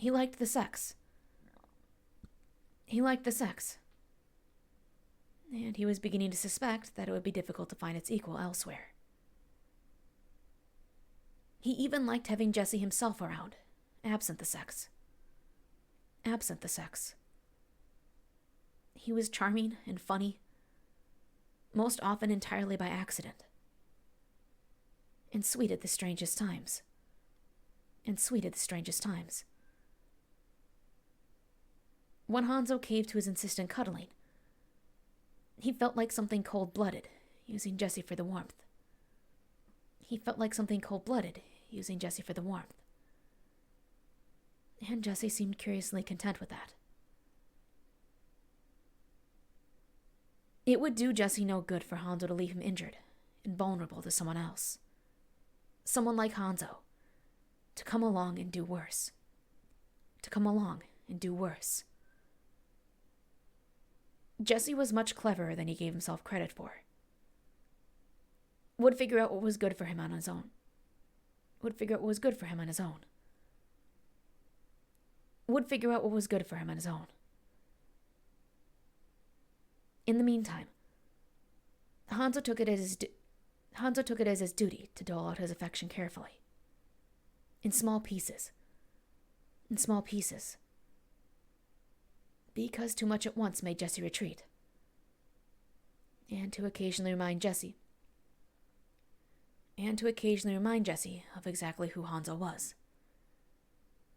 He liked the sex. He liked the sex. And he was beginning to suspect that it would be difficult to find its equal elsewhere. He even liked having Jesse himself around, absent the sex. Absent the sex. He was charming and funny, most often entirely by accident. And sweet at the strangest times. And sweet at the strangest times. When Hanzo caved to his insistent cuddling, he felt like something cold-blooded, using Jesse for the warmth. He felt like something cold-blooded, using Jesse for the warmth. And Jesse seemed curiously content with that. It would do Jesse no good for Hanzo to leave him injured and vulnerable to someone else. Someone like Hanzo, to come along and do worse. To come along and do worse. Jesse was much cleverer than he gave himself credit for. Would figure out what was good for him on his own. Would figure out what was good for him on his own. Would figure out what was good for him on his own. In the meantime, Hanzo took it as his duty to dole out his affection carefully. In small pieces. In small pieces. Because too much at once made Jesse retreat. And to occasionally remind Jesse of exactly who Hanzo was.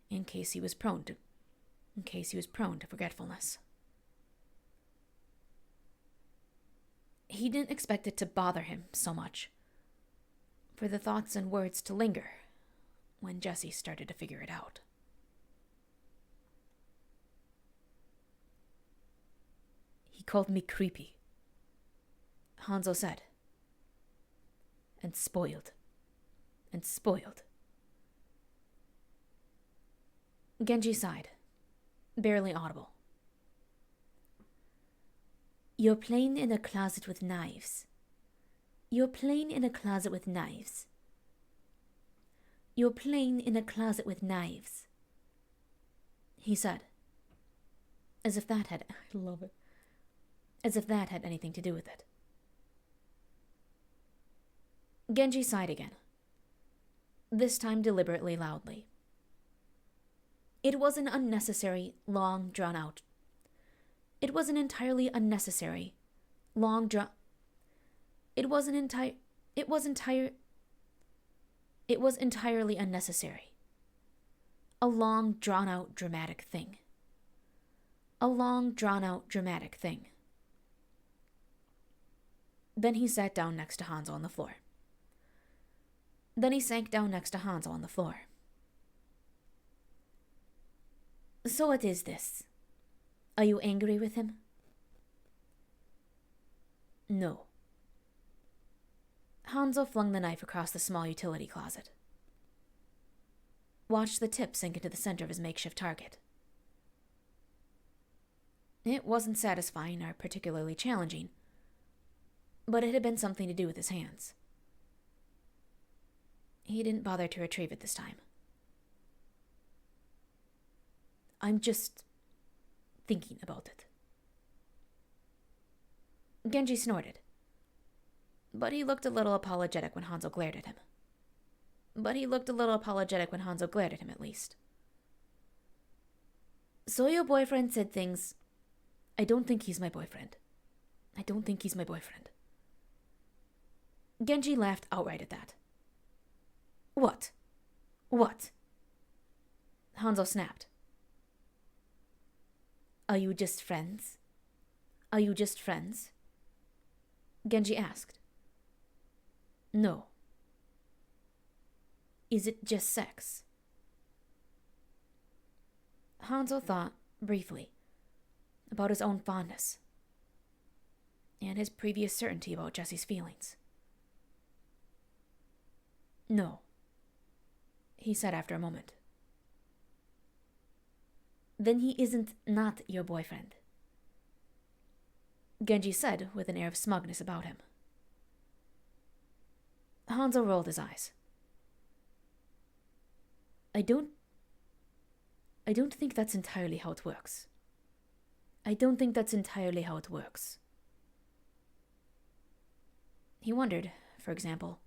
In case he was prone to forgetfulness. He didn't expect it to bother him so much, for the thoughts and words to linger when Jesse started to figure it out. He called me creepy, Hanzo said. And spoiled. And spoiled. Genji sighed, barely audible. You're playing in a closet with knives. You're playing in a closet with knives. You're playing in a closet with knives, he said. As if that had... I love it. As if that had anything to do with it. Genji sighed again. This time deliberately loudly. It was an unnecessary, long drawn out. It was an entirely unnecessary, long drawn... It was entirely unnecessary. A long drawn out dramatic thing. A long drawn out dramatic thing. Then he sat down next to Hanzo on the floor. Then he sank down next to Hanzo on the floor. So what is this? Are you angry with him? No. Hanzo flung the knife across the small utility closet. Watched the tip sink into the center of his makeshift target. It wasn't satisfying or particularly challenging, but it had been something to do with his hands. He didn't bother to retrieve it this time. I'm just thinking about it. Genji snorted. But he looked a little apologetic when Hanzo glared at him. At least. So your boyfriend said things... I don't think he's my boyfriend. Genji laughed outright at that. What? Hanzo snapped. Are you just friends? Genji asked. No. Is it just sex? Hanzo thought, briefly, about his own fondness and his previous certainty about Jesse's feelings. No, he said after a moment. Then he isn't not your boyfriend, Genji said with an air of smugness about him. Hanzo rolled his eyes. I I don't think that's entirely how it works. I don't think that's entirely how it works. He wondered, for example,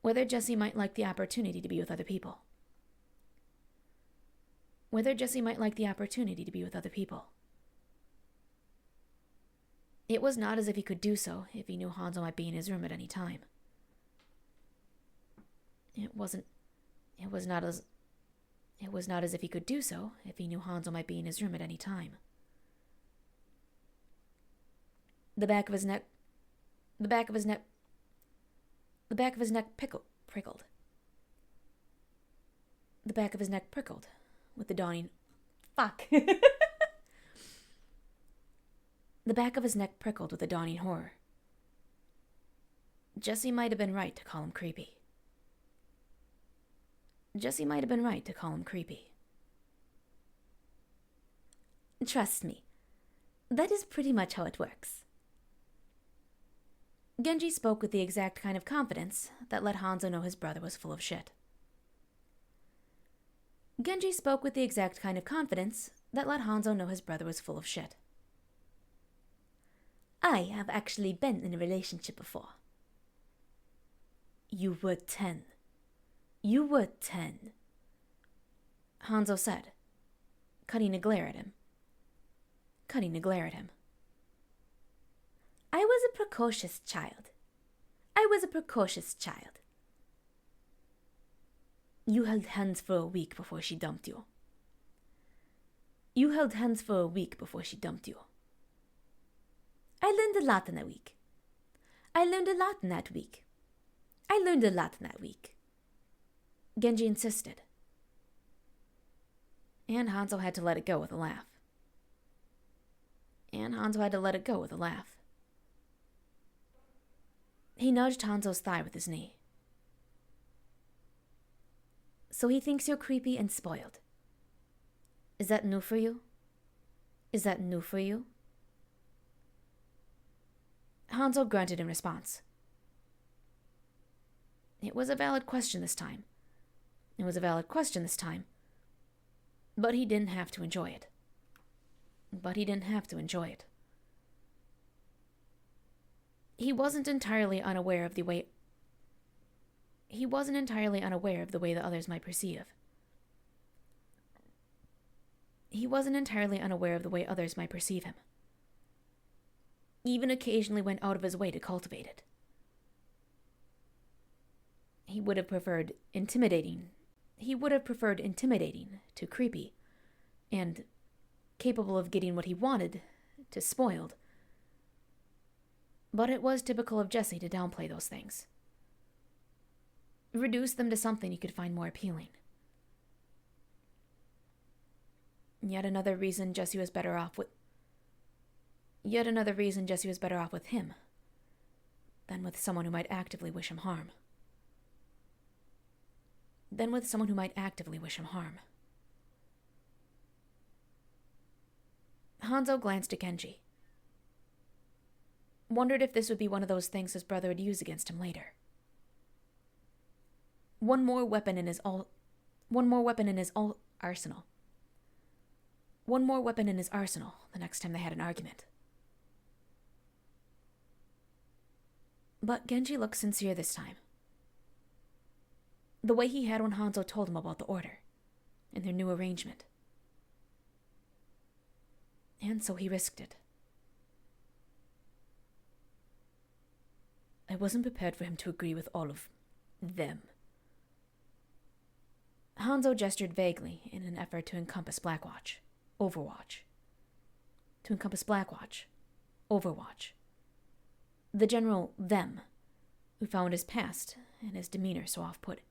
whether Jesse might like the opportunity to be with other people. It was not as if he could do so if he knew Hanzo might be in his room at any time. It was not as if he could do so if he knew Hanzo might be in his room at any time. The back of his neck prickled. The back of his neck prickled with the dawning... Fuck! The back of his neck prickled with a dawning horror. Jesse might have been right to call him creepy. Trust me, that is pretty much how it works. Genji spoke with the exact kind of confidence that let Hanzo know his brother was full of shit. I have actually been in a relationship before. You were 10. Hanzo said, cutting a glare at him. I was a precocious child. You held hands for a week before she dumped you. I learned a lot in that week. Genji insisted. And Hanzo had to let it go with a laugh. He nudged Hanzo's thigh with his knee. So he thinks you're creepy and spoiled. Is that new for you? Hanzo grunted in response. It was a valid question this time. But he didn't have to enjoy it. He wasn't entirely unaware of the way that others might perceive. Him. Even occasionally went out of his way to cultivate it. He would have preferred intimidating to creepy, and capable of getting what he wanted to spoiled. But it was typical of Jesse to downplay those things. Reduce them to something he could find more appealing. Yet another reason Jesse was better off with him than with someone who might actively wish him harm. Hanzo glanced at Genji. Wondered if this would be one of those things his brother would use against him later. One more weapon in his arsenal the next time they had an argument. But Genji looked sincere this time. The way he had when Hanzo told him about the order and their new arrangement. And so he risked it. I wasn't prepared for him to agree with all of them. Hanzo gestured vaguely in an effort to encompass Overwatch. The general them, who found his past and his demeanor so off-putting.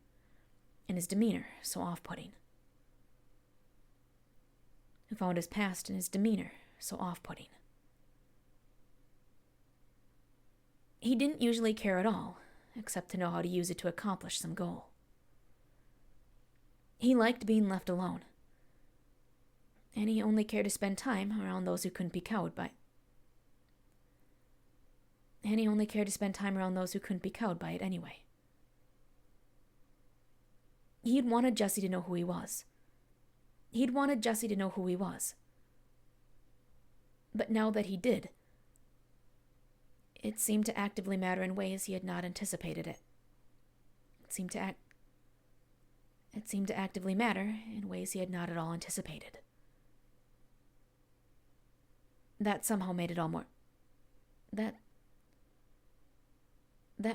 He didn't usually care at all, except to know how to use it to accomplish some goal. He liked being left alone, and he only cared to spend time around those who couldn't be cowed by it anyway. He'd wanted Jesse to know who he was. He'd wanted Jesse to know who he was. But now that he did, it seemed to actively matter in ways he had not anticipated it. It seemed to actively matter in ways he had not at all anticipated. That somehow made it all more... That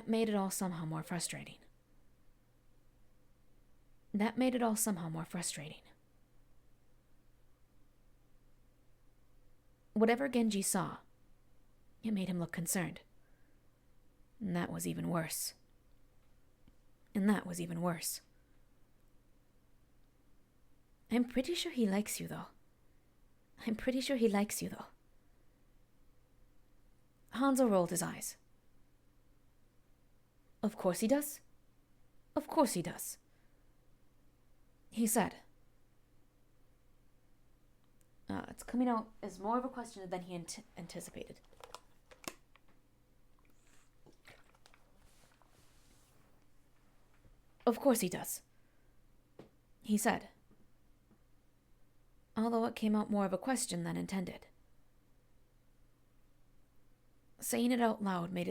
made it all somehow more frustrating. That made it all somehow more frustrating. Whatever Genji saw, it made him look concerned. And that was even worse. I'm pretty sure he likes you, though. Hanzo rolled his eyes. Of course he does. He said. It's coming out as more of a question than he anticipated. Of course he does. He said. Although it came out more of a question than intended. Saying it out loud had made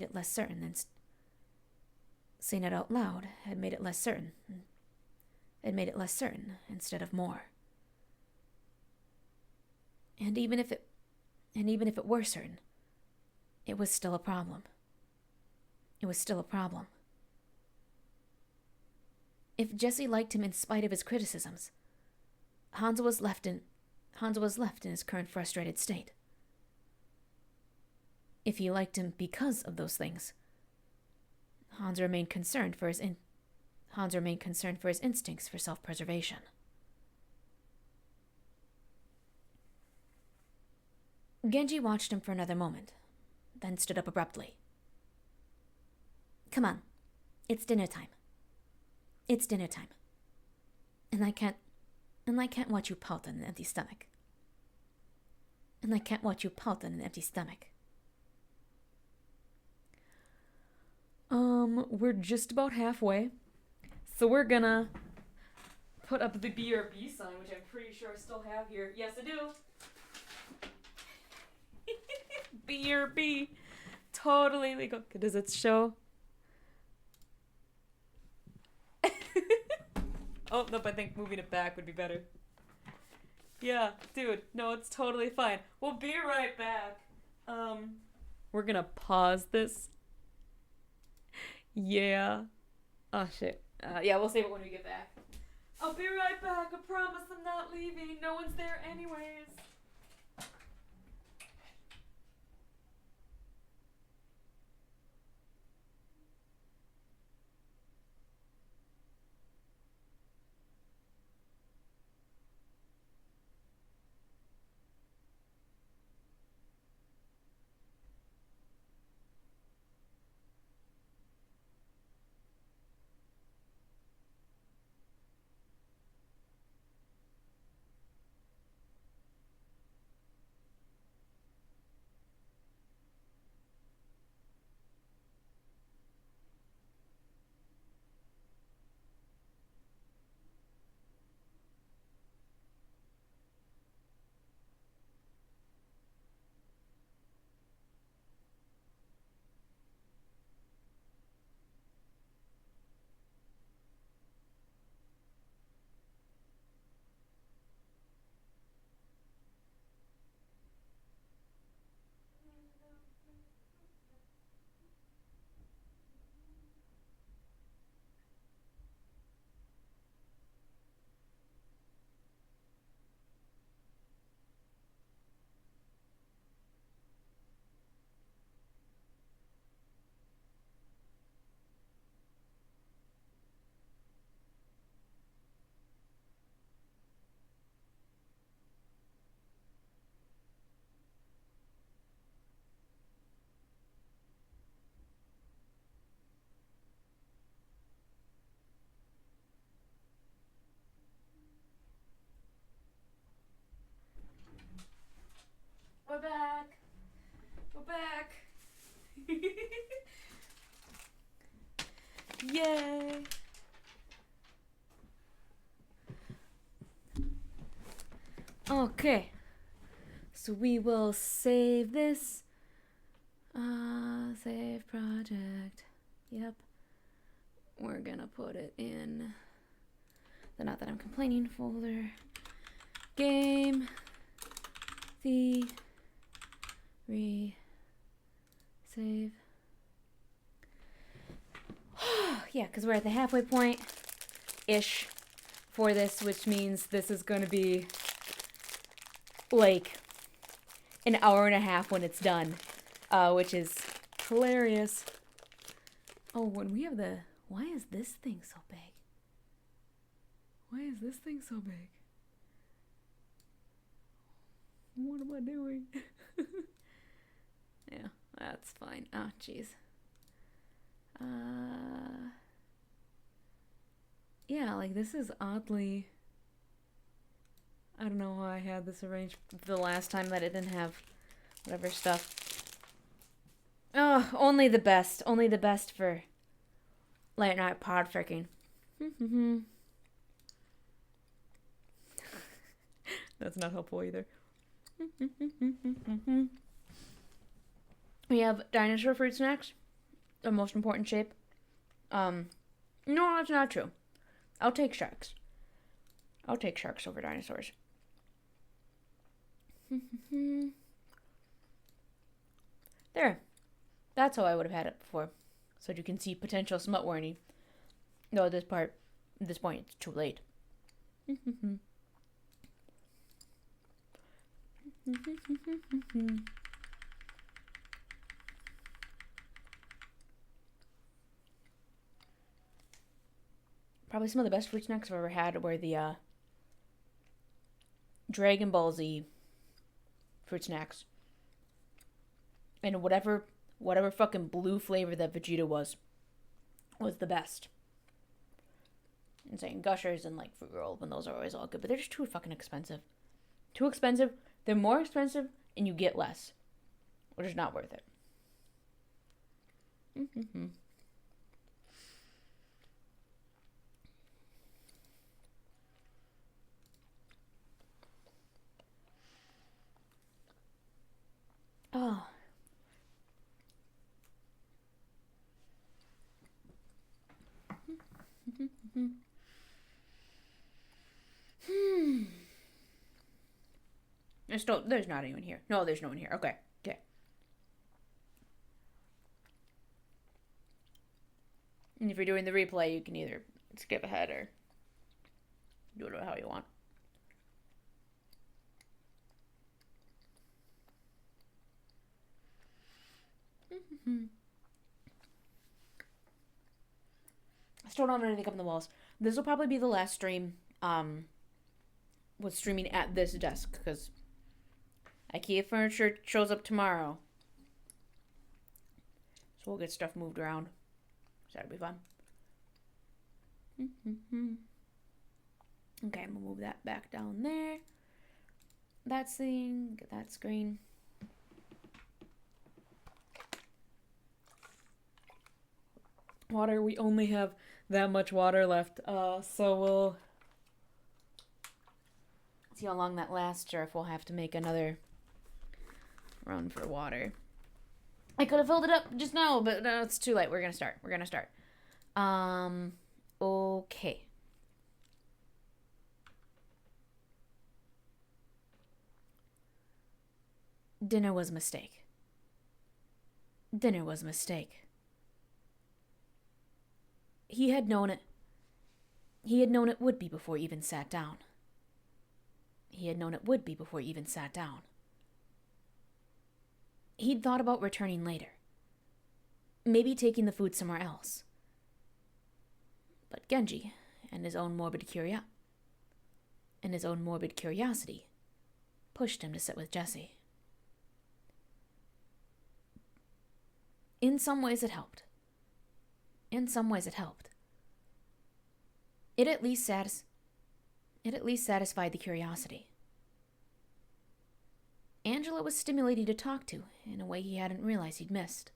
it less certain instead of more. And even if it were certain, it was still a problem. If Jesse liked him in spite of his criticisms, Hanzo was left in his current frustrated state. If he liked him because of those things, Hanzo remained concerned for his instincts for self-preservation. Genji watched him for another moment, then stood up abruptly. Come on, it's dinner time. And I can't watch you pout on an empty stomach. We're just about halfway. So we're gonna put up the BRB sign, which I'm pretty sure I still have here. Yes, I do. BRB. Totally legal. Does it show? Oh, nope, I think moving it back would be better. Yeah, dude, no, it's totally fine. We'll be right back. We're gonna pause this. Yeah. Oh, shit. Yeah, we'll save it when we get back. I'll be right back. I promise I'm not leaving. No one's there anyways. Yay! Okay. So we will save this. Save project. Yep. We're gonna put it in the Not That I'm Complaining folder. Game. The. Save. Yeah, because we're at the halfway point-ish for this, which means this is going to be like an hour and a half when it's done, which is hilarious. Oh, when we have the... Why is this thing so big? Why is this thing so big? What am I doing? Yeah, that's fine. Oh, jeez. Yeah, like this is oddly... I don't know how I had this arranged the last time that it didn't have whatever stuff. Oh, only the best. Only the best for late night pod freaking. That's not helpful either. We have dinosaur fruit snacks. The most important shape. No, that's not true. I'll take sharks. I'll take sharks over dinosaurs. There. That's how I would have had it before. So you can see potential smut warning. No, at this point, it's too late. Probably some of the best fruit snacks I've ever had were the Dragon Ball Z fruit snacks. And whatever fucking blue flavor that Vegeta was the best. And saying Gushers and like Fruit Roll, and those are always all good, but they're just too fucking expensive. Too expensive. They're more expensive and you get less, which is not worth it. Oh. There's not anyone here. No, there's no one here. Okay. And if you're doing the replay, you can either skip ahead or do it how you want. I still don't have anything up on the walls. This will probably be the last stream with streaming at this desk, because IKEA furniture shows up tomorrow. So we'll get stuff moved around. So that'll be fun. Okay, I'm gonna move that back down there. That thing, get that screen. Water, we only have that much water left, so we'll see how long that lasts, or if we'll have to make another run for water. I could have filled it up just now, but no, it's too late. We're gonna start. Okay. Dinner was a mistake. He had known it. He had known it would be before he even sat down. He'd thought about returning later. Maybe taking the food somewhere else. But Genji, and his own morbid curiosity, pushed him to sit with Jesse. In some ways it helped. It at least satisfied the curiosity. Angela was stimulating to talk to in a way he hadn't realized he'd missed.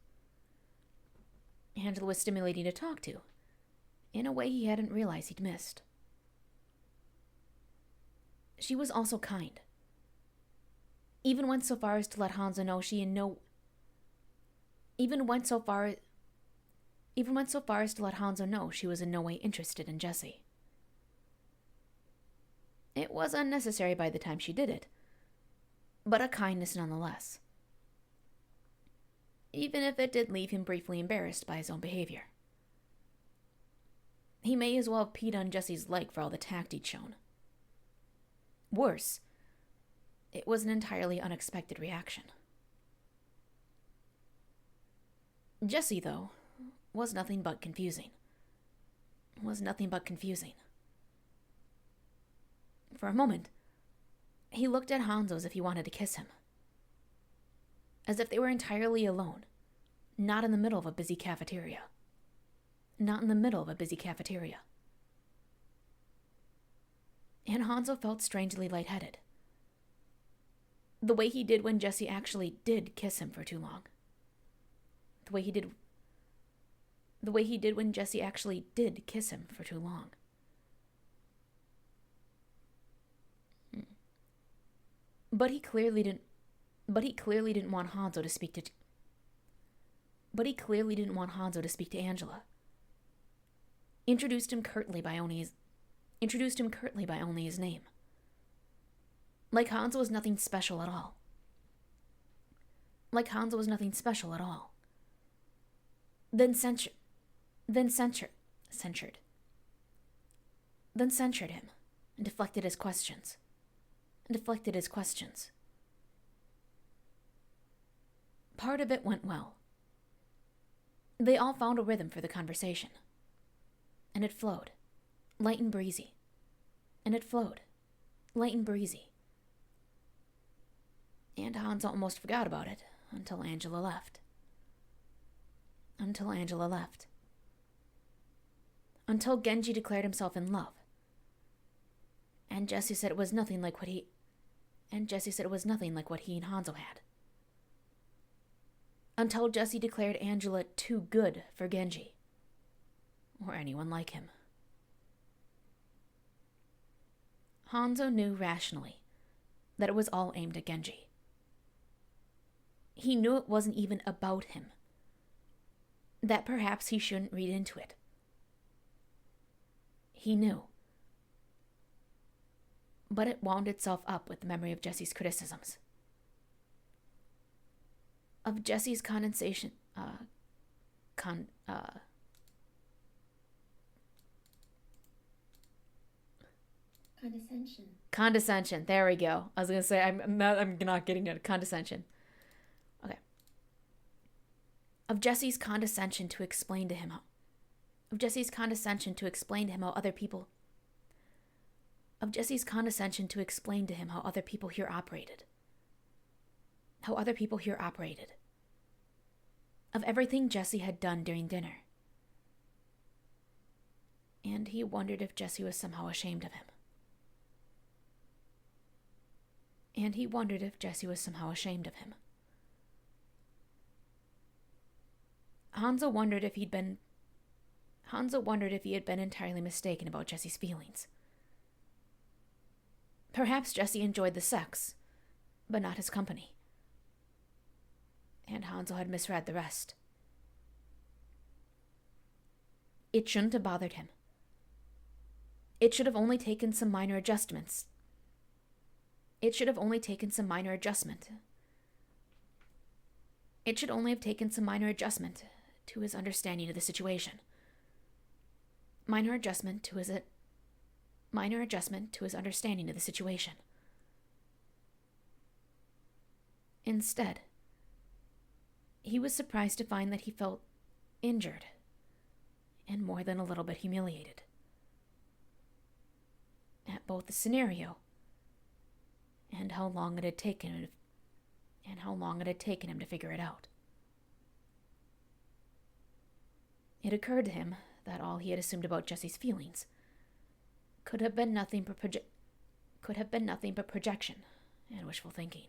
in a way he hadn't realized he'd missed. She was also kind. Even went so far as to let Hanzo know she in no even went so far as to let Hanzo know she was in no way interested in Jessie. It was unnecessary by the time she did it, but a kindness nonetheless. Even if it did leave him briefly embarrassed by his own behavior. He may as well have peed on Jessie's leg for all the tact he'd shown. Worse, it was an entirely unexpected reaction. Jessie, though, was nothing but confusing. For a moment, he looked at Hanzo as if he wanted to kiss him. As if they were entirely alone, not in the middle of a busy cafeteria. And Hanzo felt strangely lightheaded. The way he did when Jessie actually did kiss him for too long. The way he did when Jessie actually did kiss him for too long. But he clearly didn't want Hanzo to speak to Angela. Introduced him curtly by only his name. Like Hanzo was nothing special at all. Then censured him and deflected his questions. Part of it went well. They all found a rhythm for the conversation. And it flowed, light and breezy. And Hanzo almost forgot about it until Angela left. Until Genji declared himself in love. And Jessie said it was nothing like what he and Hanzo had. Until Jessie declared Angela too good for Genji. Or anyone like him. Hanzo knew rationally that it was all aimed at Genji. He knew it wasn't even about him. That perhaps he shouldn't read into it. He knew. But it wound itself up with the memory of Jessie's criticisms. Of Jessie's condensation. Condescension. There we go. I was gonna say I'm not getting it. Condescension. Okay. Of Jessie's condescension to explain to him how other people here operated. Of everything Jessie had done during dinner. And he wondered if Jessie was somehow ashamed of him. Hanzo wondered if he had been entirely mistaken about Jessie's feelings. Perhaps Jessie enjoyed the sex, but not his company. And Hanzo had misread the rest. It shouldn't have bothered him. It should have only taken some minor adjustment to his understanding of the situation. Minor adjustment to his understanding of the situation. Instead, he was surprised to find that he felt injured and more than a little bit humiliated at both the scenario and how long it had taken him to figure it out. It occurred to him that all he had assumed about Jessie's feelings could have been nothing but projection and wishful thinking.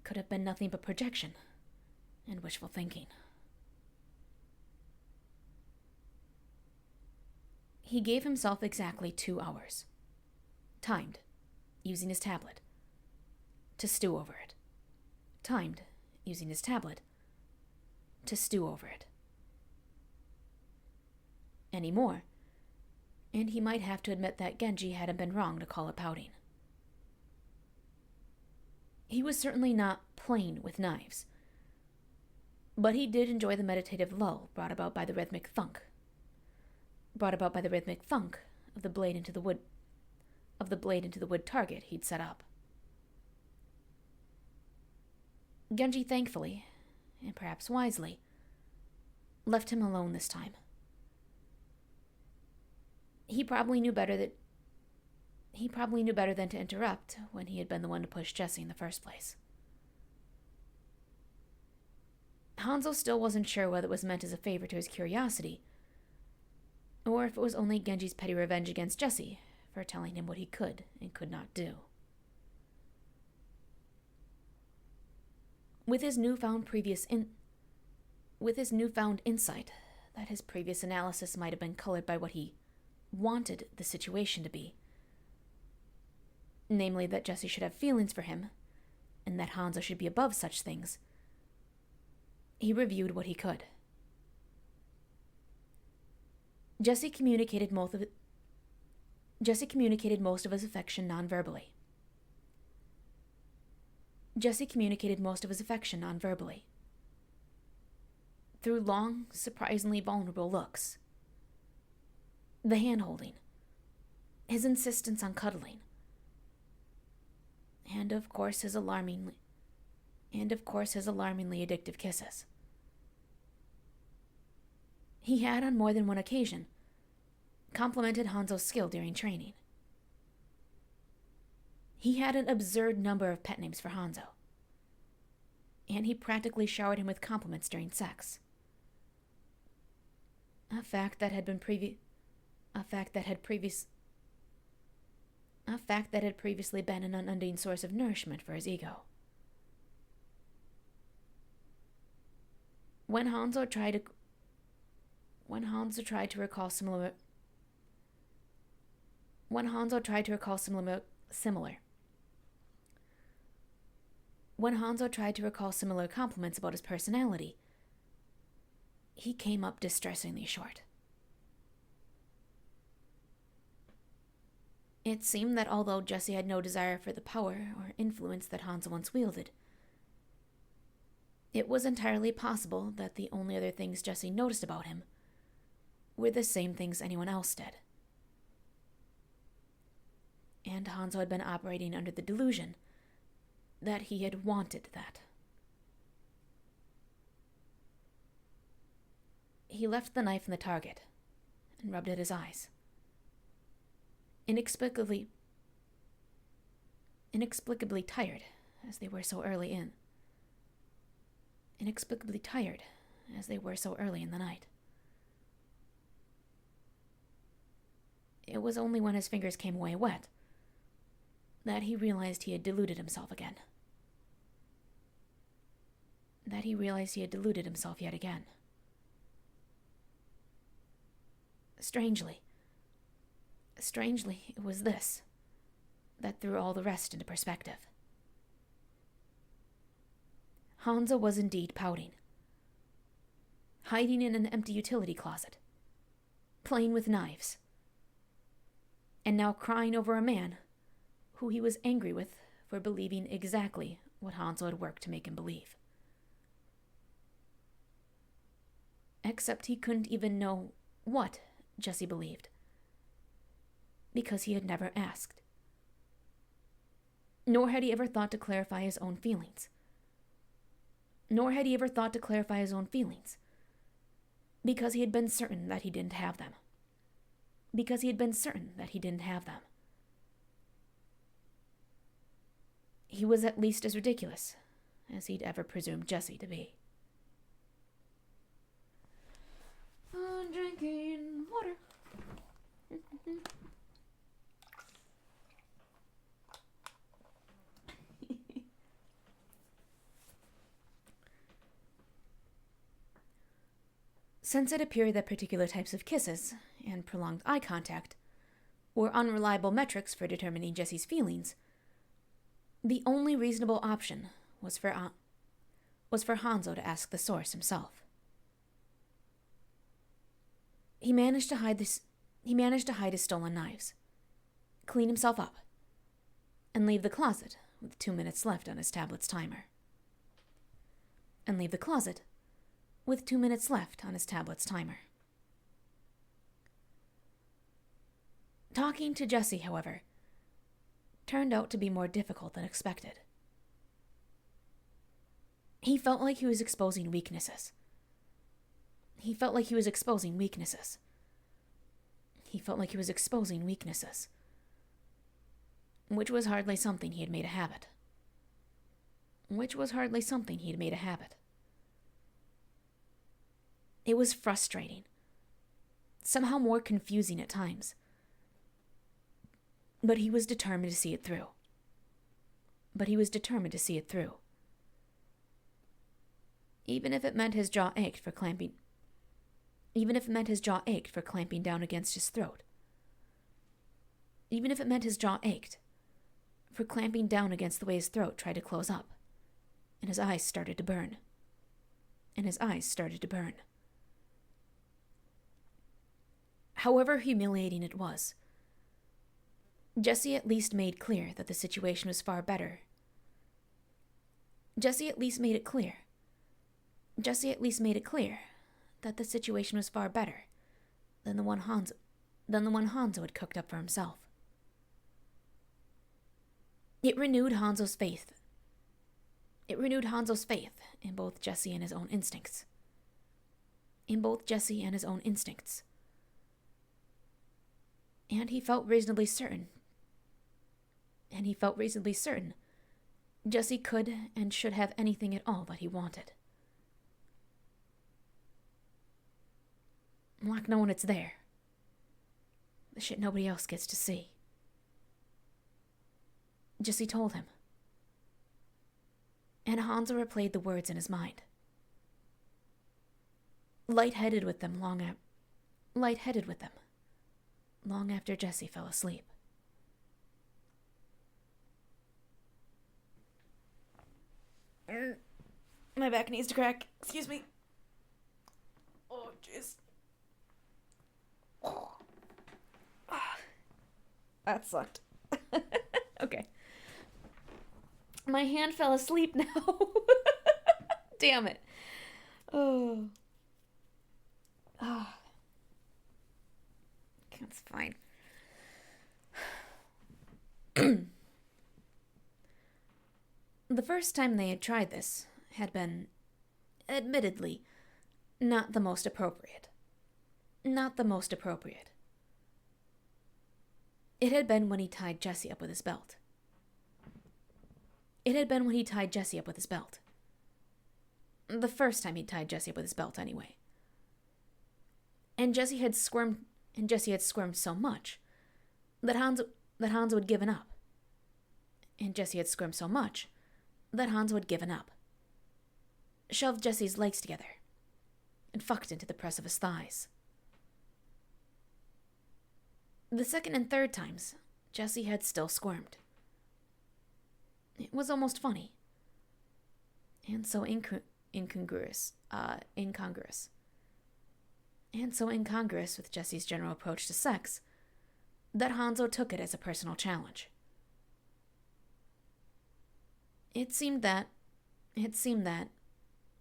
could have been nothing but projection and wishful thinking. He gave himself exactly 2 hours, timed, using his tablet, to stew over it. Timed, using his tablet, to stew over it. Any more, and he might have to admit that Genji hadn't been wrong to call it pouting. He was certainly not playing with knives, but he did enjoy the meditative lull brought about by the rhythmic thunk of the blade into the wood target he'd set up. Genji thankfully, and perhaps wisely, left him alone this time. He probably knew better than to interrupt when he had been the one to push Jesse in the first place. Hanzo still wasn't sure whether it was meant as a favor to his curiosity, or if it was only Genji's petty revenge against Jesse for telling him what he could and could not do. With his newfound insight that his previous analysis might have been colored by what he wanted the situation to be, namely that Jesse should have feelings for him and that Hanzo should be above such things, he reviewed what he could. Jesse communicated most of his affection non-verbally. Through long, surprisingly vulnerable looks. The hand-holding. His insistence on cuddling. And of course his alarmingly addictive kisses. He had, on more than one occasion, complimented Hanzo's skill during training. He had an absurd number of pet names for Hanzo, and he practically showered him with compliments during sex. A fact that had previously been an unending source of nourishment for his ego. When Hanzo tried to recall similar compliments about his personality, he came up distressingly short. It seemed that although Jesse had no desire for the power or influence that Hanzo once wielded, it was entirely possible that the only other things Jesse noticed about him were the same things anyone else did. And Hanzo had been operating under the delusion that he had wanted that. He left the knife in the target and rubbed at his eyes. Inexplicably tired as they were so early in the night. It was only when his fingers came away wet that he realized he had deluded himself again. Yet again. Strangely, it was this that threw all the rest into perspective. Hanzo was indeed pouting, hiding in an empty utility closet, playing with knives, and now crying over a man who he was angry with for believing exactly what Hanzo had worked to make him believe. Except he couldn't even know what Jesse believed, because he had never asked. Nor had he ever thought to clarify his own feelings. Because he had been certain that he didn't have them. He was at least as ridiculous as he'd ever presumed Jesse to be. I'm drinking water. Since it appeared that particular types of kisses and prolonged eye contact were unreliable metrics for determining Jesse's feelings, the only reasonable option was for Hanzo to ask the source himself. He managed to hide his stolen knives, clean himself up, and leave the closet with 2 minutes left on his tablet's timer. Talking to Jesse, however, turned out to be more difficult than expected. He felt like he was exposing weaknesses. Which was hardly something he had made a habit. It was frustrating, somehow more confusing at times. But he was determined to see it through. Even if it meant his jaw ached for clamping down against his throat. Even if it meant his jaw ached for clamping down against the way his throat tried to close up, and his eyes started to burn. However humiliating it was, Jesse at least made it clear that the situation was far better. That the situation was far better than the one Hanzo had cooked up for himself. It renewed Hanzo's faith in both Jesse and his own instincts. And he felt reasonably certain Jesse could and should have anything at all that he wanted. Like knowing it's there. The shit nobody else gets to see. Jesse told him. And Hanzo replayed the words in his mind. Lightheaded with them long after Jesse fell asleep. My back needs to crack. Excuse me. Oh, jeez. That sucked. Okay. My hand fell asleep now. Damn it. Oh. That's fine. The first time they had tried this had been, admittedly, not the most appropriate. It had been when he tied Jesse up with his belt. The first time he tied Jesse up with his belt, anyway. And Jesse had squirmed so much that Hanzo had given up. Shoved Jesse's legs together and fucked into the press of his thighs. The second and third times, Jesse had still squirmed. It was almost funny. And so incongruous with Jesse's general approach to sex that Hanzo took it as a personal challenge. It seemed that,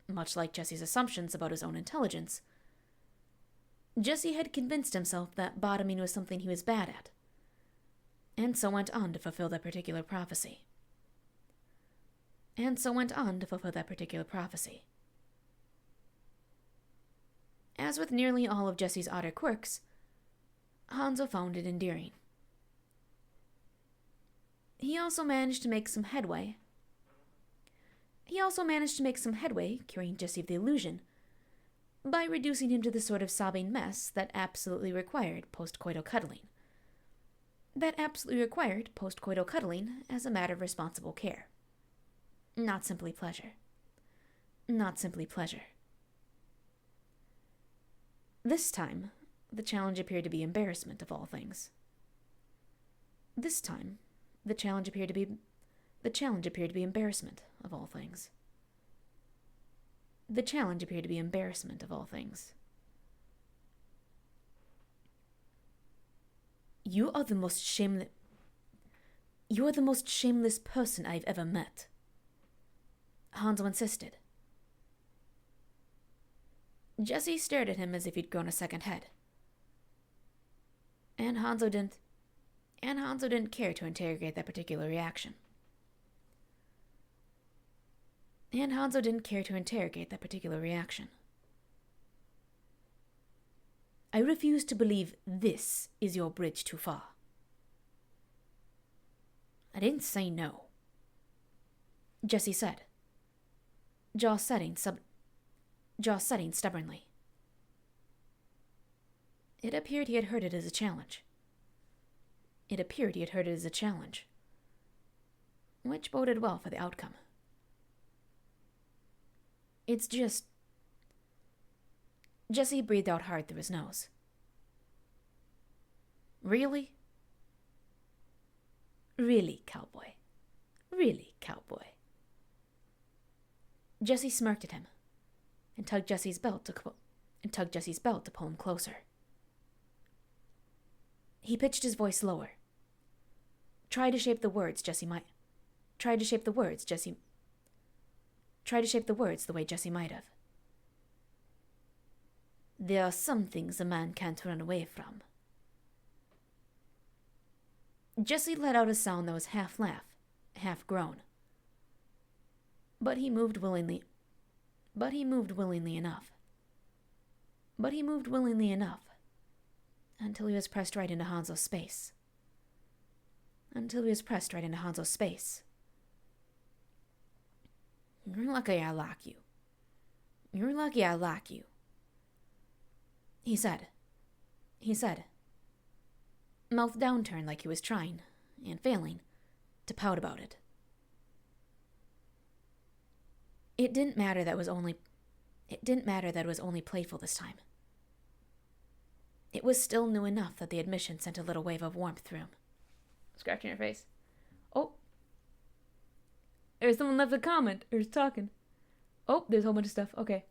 much like Jesse's assumptions about his own intelligence, Jesse had convinced himself that bottoming was something he was bad at, and so went on to fulfill that particular prophecy. As with nearly all of Jesse's odder quirks, Hanzo found it endearing. He also managed to make some headway curing Jesse of the illusion by reducing him to the sort of sobbing mess that absolutely required post-coital cuddling. As a matter of responsible care. Not simply pleasure. This time, the challenge appeared to be embarrassment of all things. This time, the challenge appeared to be embarrassment of all things. The challenge appeared to be embarrassment of all things. You are the most shameless person I've ever met, Hanzo insisted. Jesse stared at him as if he'd grown a second head. And Hanzo didn't care to interrogate that particular reaction. I refuse to believe this is your bridge too far. I didn't say no, Jesse said, jaw setting stubbornly. It appeared he had heard it as a challenge. Which boded well for the outcome. It's just... Jesse breathed out hard through his nose. Really? Really, cowboy. Really, cowboy. Jesse smirked at him and tugged Jesse's belt to pull him closer. He pitched his voice lower. Tried to shape the words the way Jesse might have. There are some things a man can't run away from. Jesse let out a sound that was half laugh, half groan. But he moved willingly enough. Until he was pressed right into Hanzo's space. You're lucky I like you. He said, mouth downturned like he was trying, and failing, to pout about it. It didn't matter that it was only playful this time. It was still new enough that the admission sent a little wave of warmth through him. Scratching your face. Oh. There's someone left a comment, or is talking. Oh, there's a whole bunch of stuff. Okay.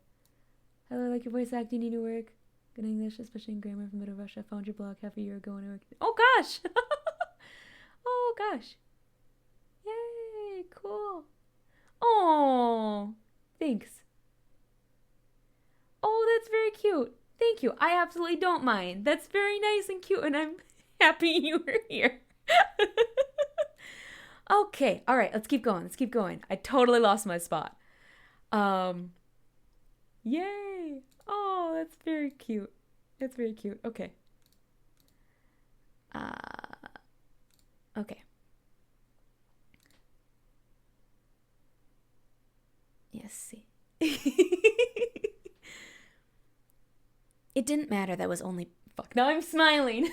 Hello, I like your voice acting, need to work. Good English, especially in grammar from Middle Russia. Found your blog half a year ago and I worked. Oh gosh! Oh gosh. Yay, cool. Oh, thanks. Oh, that's very cute. Thank you. I absolutely don't mind. That's very nice and cute, and I'm happy you were here. Okay, all right, let's keep going. I totally lost my spot. Yay. Oh, that's very cute. Okay. Okay. Yes, see. It didn't matter that was only... Fuck, now I'm smiling.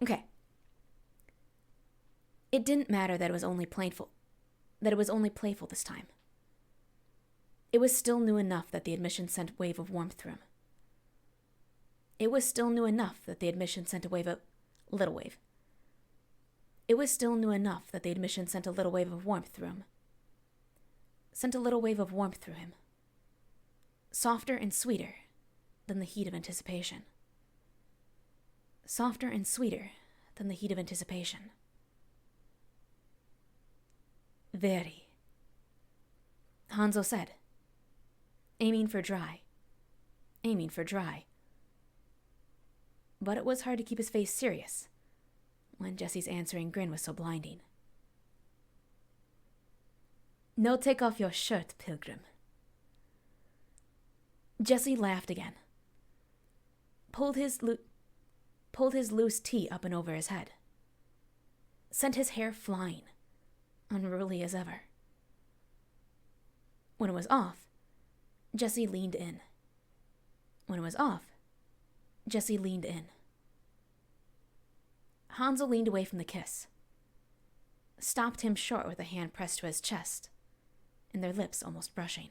Okay. It didn't matter that it was only playful this time. It was still new enough that the admission sent a wave of warmth through him. It was still new enough that the admission sent a little wave of warmth through him. Softer and sweeter than the heat of anticipation. Very, Hanzo said, aiming for dry. But it was hard to keep his face serious when Jesse's answering grin was so blinding. No, take off your shirt, Pilgrim. Jesse laughed again. Pulled his loose tee up and over his head. Sent his hair flying, unruly as ever. When it was off, Jesse leaned in. Hanzo leaned away from the kiss. Stopped him short with a hand pressed to his chest, and their lips almost brushing.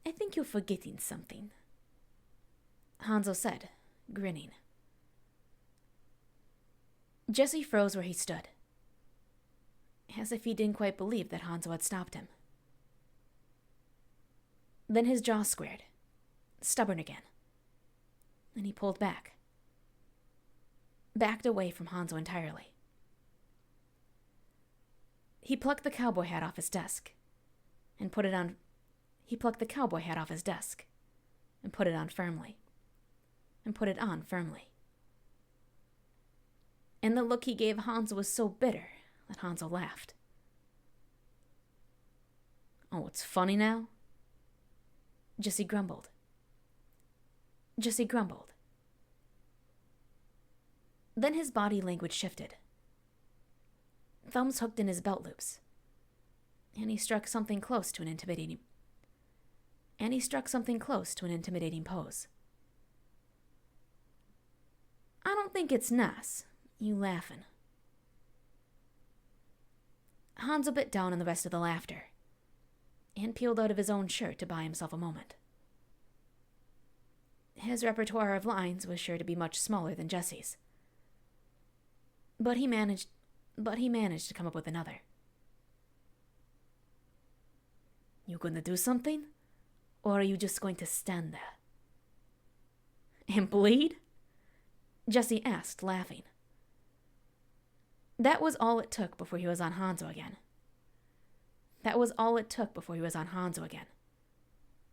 I think you're forgetting something, Hanzo said, grinning. Jesse froze where he stood, as if he didn't quite believe that Hanzo had stopped him. Then his jaw squared, stubborn again, and he pulled backed away from Hanzo entirely. He plucked the cowboy hat off his desk and put it on. He plucked the cowboy hat off his desk and put it on firmly. And the look he gave Hanzo was so bitter that Hanzo laughed. Oh, it's funny now? Jesse grumbled. Then his body language shifted. Thumbs hooked in his belt loops, and he struck something close to an intimidating pose. I don't think it's nice, you laughing. Hanzo bit down on the rest of the laughter and peeled out of his own shirt to buy himself a moment. His repertoire of lines was sure to be much smaller than Jesse's, but he managed to come up with another. You gonna do something? Or are you just going to stand there? And bleed? Jesse asked, laughing. That was all it took before he was on Hanzo again.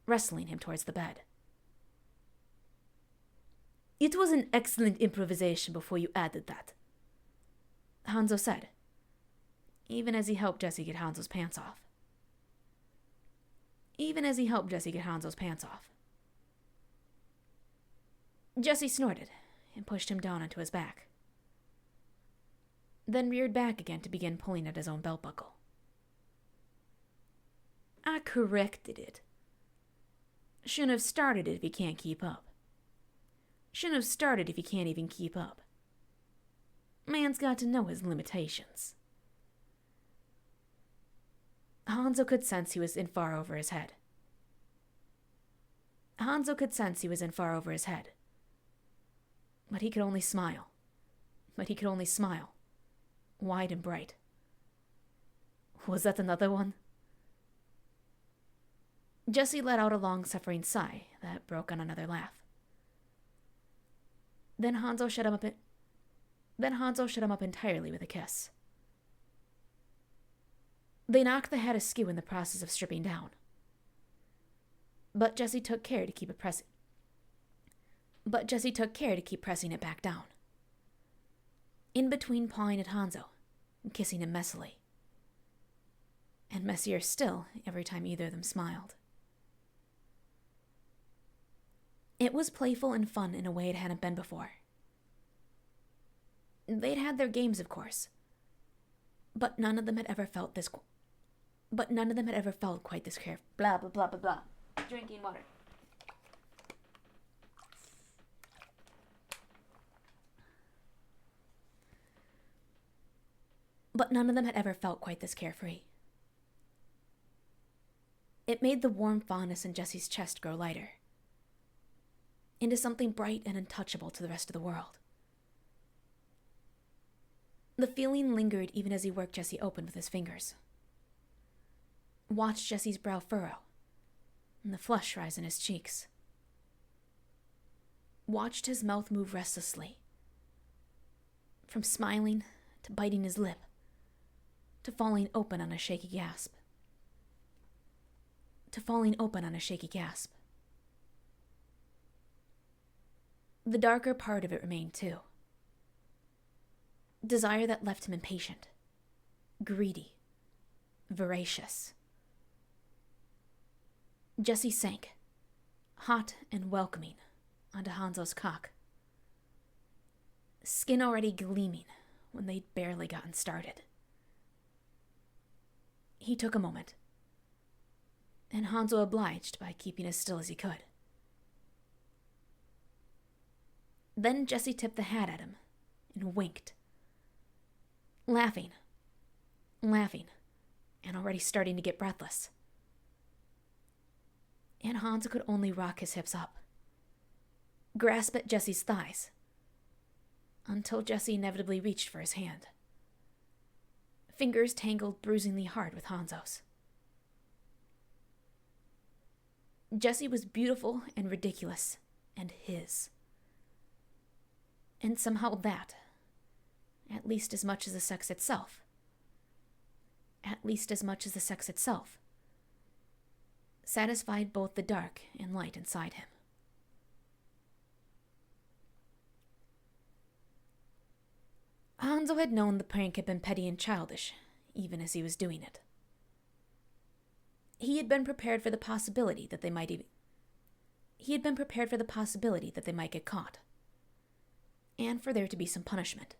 Wrestling him towards the bed. It was an excellent improvisation before you added that, Hanzo said, even as he helped Jesse get Hanzo's pants off. Jesse snorted and pushed him down onto his back, then reared back again to begin pulling at his own belt buckle. I corrected it. Shouldn't have started it if you can't keep up. Shouldn't have started if you can't even keep up. Man's got to know his limitations. Hanzo could sense he was in far over his head. But he could only smile. Wide and bright. Was that another one? Jesse let out a long-suffering sigh that broke on another laugh. Then Hanzo shut him up entirely with a kiss. They knocked the hat askew in the process of stripping down. But Jesse took care to keep pressing it back down, in between pawing at Hanzo and kissing him messily. And messier still every time either of them smiled. It was playful and fun in a way it hadn't been before. They'd had their games, of course, but none of them had ever felt quite this carefree. Blah, blah, blah, blah, blah. Drinking water. But none of them had ever felt quite this carefree. It made the warm fondness in Jesse's chest grow lighter, into something bright and untouchable to the rest of the world. The feeling lingered even as he worked Jesse open with his fingers. Watched Jesse's brow furrow, and the flush rise in his cheeks. Watched his mouth move restlessly, from smiling to biting his lip, to falling open on a shaky gasp. The darker part of it remained too. Desire that left him impatient, greedy, voracious. Jesse sank, hot and welcoming, onto Hanzo's cock, skin already gleaming when they'd barely gotten started. He took a moment, and Hanzo obliged by keeping as still as he could. Then Jesse tipped the hat at him and winked, laughing, and already starting to get breathless. and Hanzo could only rock his hips up, grasp at Jesse's thighs, until Jesse inevitably reached for his hand. Fingers tangled bruisingly hard with Hanzo's. Jesse was beautiful and ridiculous, and his. And somehow that, at least as much as the sex itself, satisfied both the dark and light inside him. Hanzo had known the prank had been petty and childish, even as he was doing it. He had been prepared for the possibility that they might get caught. And for there to be some punishment.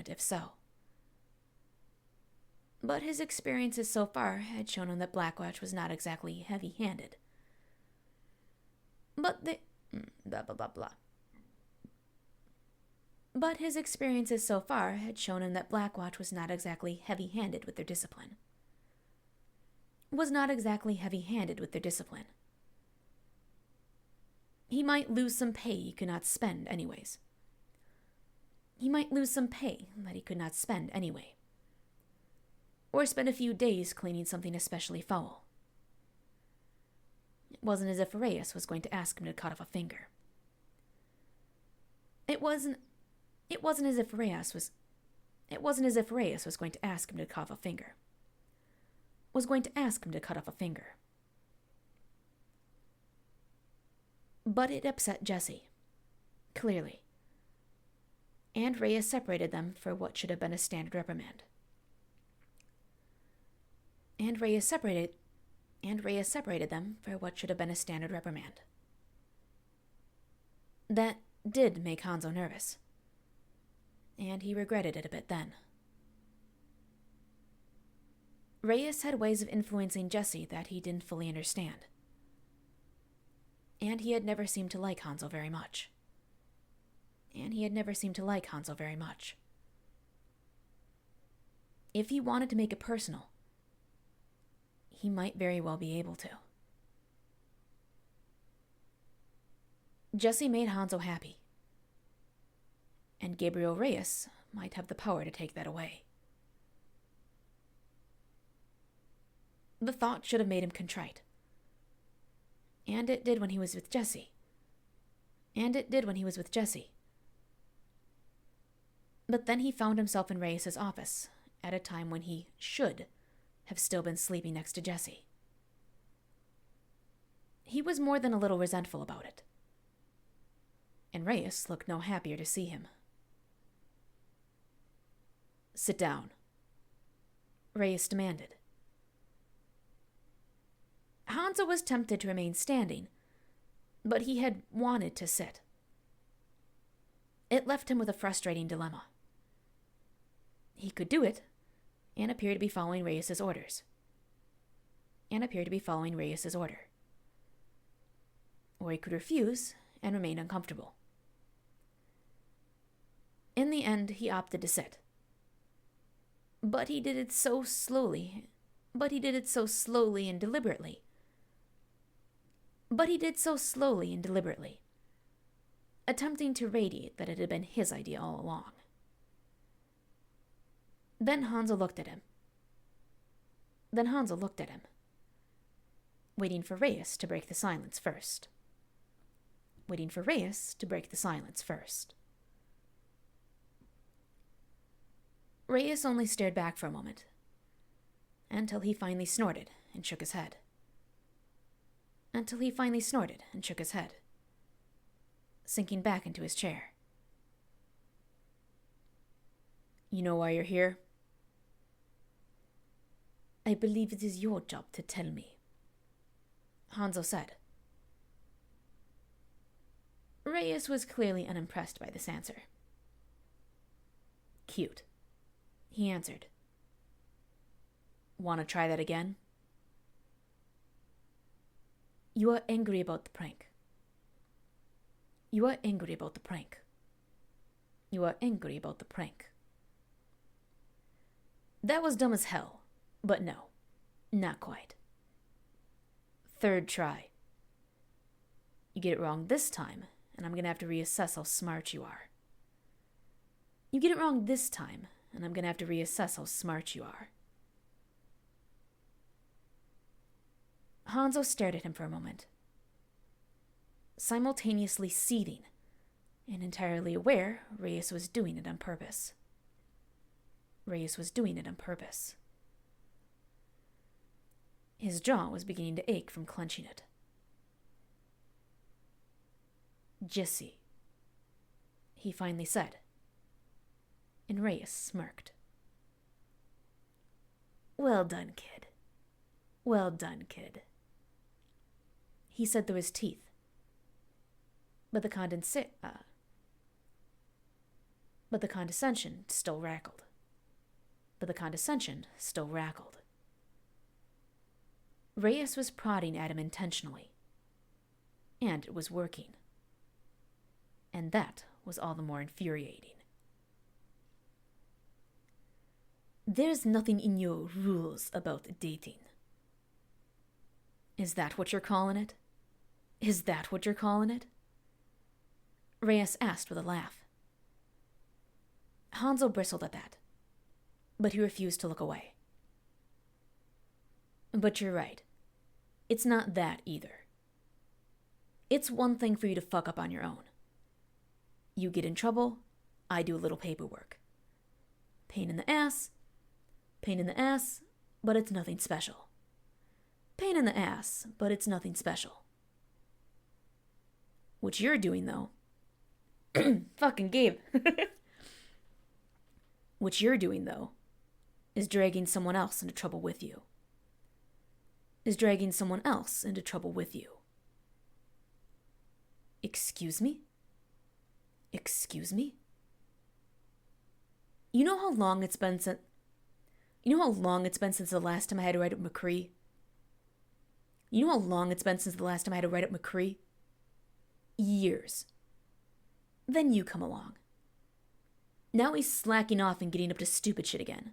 If so. But his experiences so far had shown him that Blackwatch was not exactly heavy-handed. But his experiences so far had shown him that Blackwatch was not exactly heavy-handed with their discipline. He might lose some pay he could not spend anyways. Or spend a few days cleaning something especially foul. It wasn't as if Reyes was going to ask him to cut off a finger. It wasn't as if Reyes was going to ask him to cut off a finger. But it upset Jesse, clearly. And Reyes separated them for what should have been a standard reprimand. That did make Hanzo nervous, and he regretted it a bit then. Reyes had ways of influencing Jesse that he didn't fully understand, and he had never seemed to like Hanzo very much. If he wanted to make it personal, he might very well be able to. Jesse made Hanzo happy, and Gabriel Reyes might have the power to take that away. The thought should have made him contrite. And it did when he was with Jesse. But then he found himself in Reyes' office at a time when he should have still been sleeping next to Jesse. He was more than a little resentful about it. And Reyes looked no happier to see him. "Sit down," Reyes demanded. Hanzo was tempted to remain standing, but he had wanted to sit. It left him with a frustrating dilemma. He could do it, and appear to be following Reyes' orders. Or he could refuse and remain uncomfortable. In the end, he opted to sit. But he did it so slowly and deliberately. Attempting to radiate that it had been his idea all along. Then Hanzo looked at him. Waiting for Reyes to break the silence first. Reyes only stared back for a moment, until he finally snorted and shook his head. Sinking back into his chair. "You know why you're here?" "I believe it is your job to tell me," Hanzo said. Reyes was clearly unimpressed by this answer. "Cute," he answered. "Want to try that again?" You are angry about the prank. That was dumb as hell, but no, not quite. Third try. You get it wrong this time, and I'm gonna have to reassess how smart you are. You get it wrong this time, and I'm gonna have to reassess how smart you are. Hanzo stared at him for a moment, simultaneously seething and entirely aware Reyes was doing it on purpose. Reyes was doing it on purpose. His jaw was beginning to ache from clenching it. Jesse, he finally said, and Reyes smirked. Well done, kid. Well done, kid. He said through his teeth. But the condescension still rackled. Reyes was prodding at him intentionally. And it was working. And that was all the more infuriating. There's nothing in your rules about dating. Is that what you're calling it? Is that what you're calling it? Reyes asked with a laugh. Hanzo bristled at that, but he refused to look away. But you're right. It's not that either. It's one thing for you to fuck up on your own. You get in trouble, I do a little paperwork. Pain in the ass, but it's nothing special. Pain in the ass, but it's nothing special. What you're doing, though... Fucking Gabe. What you're doing, though, is dragging someone else into trouble with you. Excuse me? Excuse me? You know how long it's been since the last time I had to write up McCree? Years. Then you come along. Now he's slacking off and getting up to stupid shit again.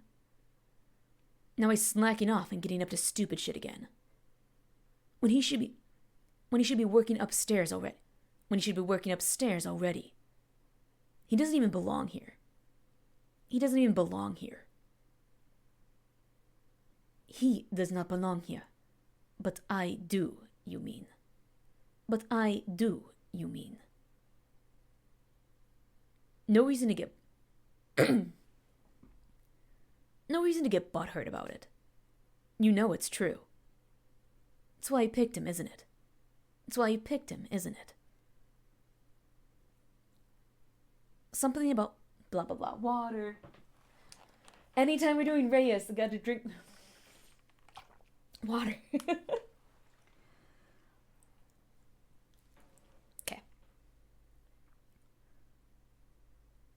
When he should be working upstairs already. He doesn't even belong here. He does not belong here. But I do, you mean. No reason to get butthurt about it. You know it's true. That's why you picked him, isn't it? Something about blah blah blah water. Anytime we're doing Reyes, I gotta drink water. Okay.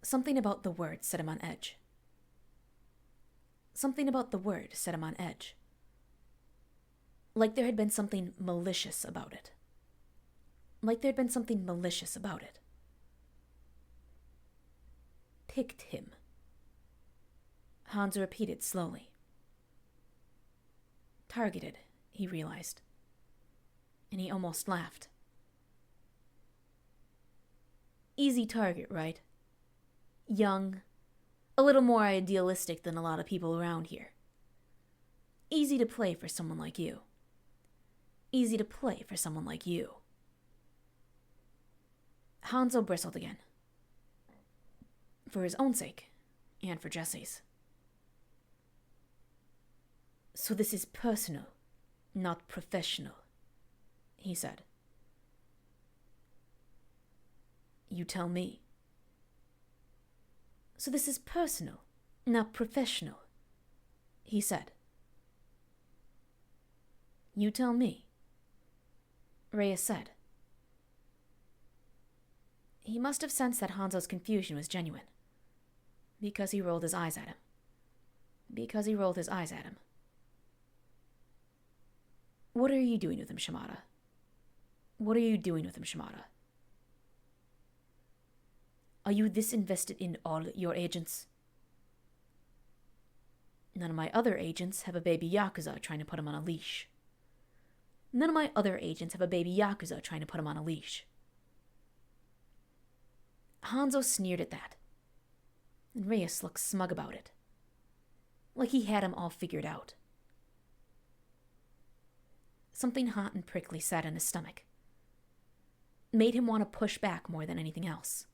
Something about the word set him on edge. Like there had been something malicious about it. Picked him. Hanzo repeated slowly. Targeted, he realized. And he almost laughed. Easy target, right? Young, a little more idealistic than a lot of people around here. Easy to play for someone like you. Hanzo bristled again. For his own sake, and for Jesse's. So this is personal, not professional, he said. You tell me. So this is personal, not professional, he said. You tell me, Reyes said. He must have sensed that Hanzo's confusion was genuine, because he rolled his eyes at him. What are you doing with him, Shimada? Are you this invested in all your agents? None of my other agents have a baby Yakuza trying to put him on a leash. None of my other agents have a baby Yakuza trying to put him on a leash. Hanzo sneered at that, and Reyes looked smug about it, like he had him all figured out. Something hot and prickly sat in his stomach, made him want to push back more than anything else.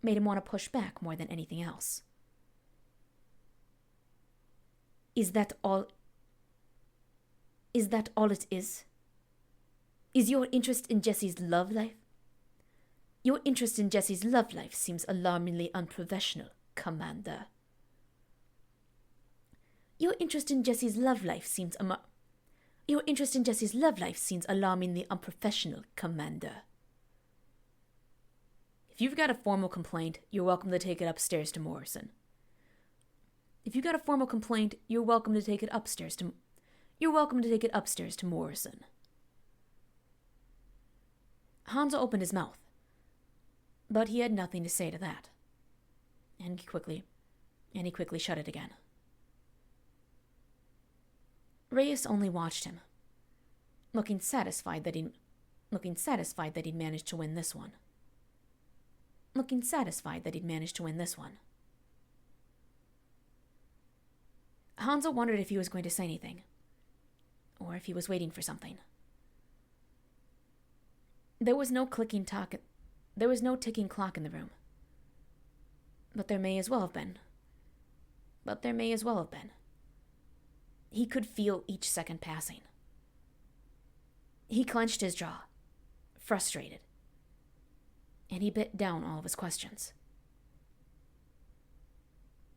Made him want to push back more than anything else. Is that all? Is that all it is? Is your interest in Jesse's love life? Your interest in Jesse's love life seems alarmingly unprofessional, Commander. Your interest in Jesse's love life seems alarmingly unprofessional, Commander. If you've got a formal complaint, you're welcome to take it upstairs to Morrison. If you've got a formal complaint, you're welcome to take it upstairs to Morrison. Hanzo opened his mouth, but he had nothing to say to that, and he quickly shut it again. Reyes only watched him, looking satisfied that he'd managed to win this one. Hanzo wondered if he was going to say anything, or if he was waiting for something. There was no ticking clock in the room. But there may as well have been. He could feel each second passing. He clenched his jaw, frustrated, and he bit down all of his questions.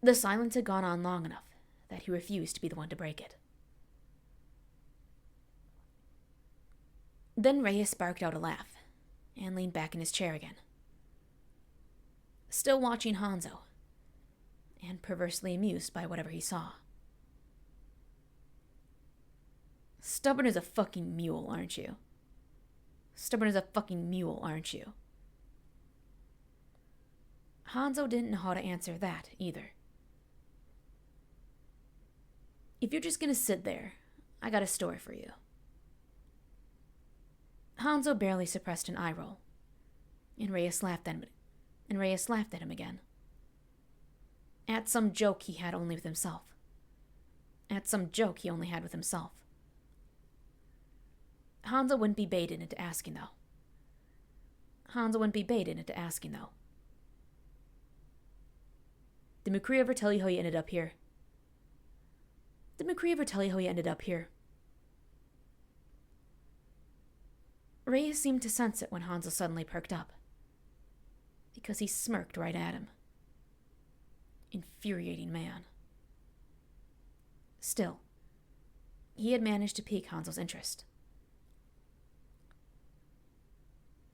The silence had gone on long enough that he refused to be the one to break it. Then Reyes barked out a laugh and leaned back in his chair again, still watching Hanzo, and perversely amused by whatever he saw. Stubborn as a fucking mule, aren't you? Hanzo didn't know how to answer that either. If you're just gonna sit there, I got a story for you. Hanzo barely suppressed an eye roll, and Reyes laughed at him again. At some joke he had only with himself. Hanzo wouldn't be baited into asking, though. Did McCree ever tell you how you ended up here? Reyes seemed to sense it when Hanzo suddenly perked up, because he smirked right at him. Infuriating man. Still, he had managed to pique Hanzo's interest.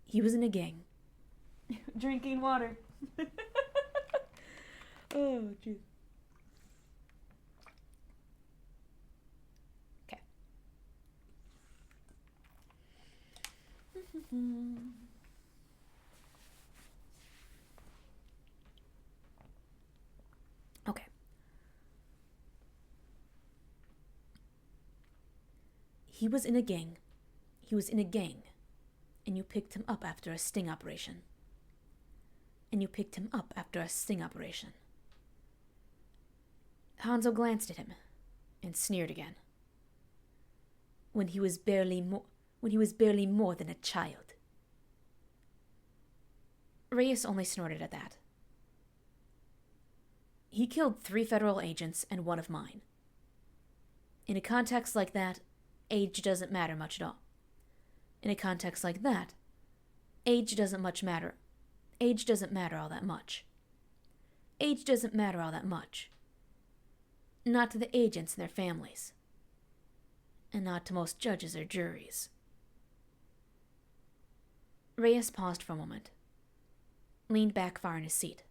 He was in a gang. Drinking water. Oh, jeez. Okay. Okay. He was in a gang, and you picked him up after a sting operation. Hanzo glanced at him and sneered again. When he was barely more than a child. Reyes only snorted at that. He killed 3 federal agents and 1 of mine. In a context like that, age doesn't matter much at all. Age doesn't matter all that much. Not to the agents and their families. And not to most judges or juries. Reyes paused for a moment, leaned back far in his seat.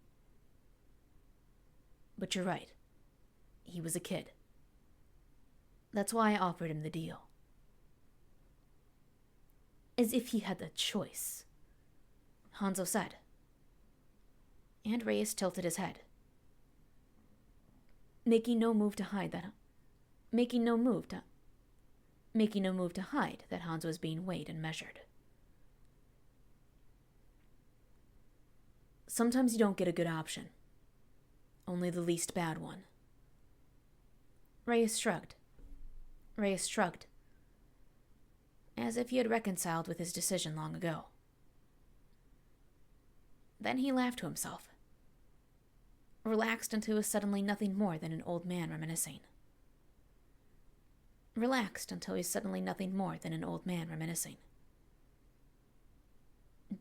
But you're right. He was a kid. That's why I offered him the deal. As if he had a choice, Hanzo said. And Reyes tilted his head. making no move to hide that Hans was being weighed and measured. Sometimes you don't get a good option. Only the least bad one. Reyes shrugged, as if he had reconciled with his decision long ago. Then he laughed to himself, relaxed until he was suddenly nothing more than an old man reminiscing.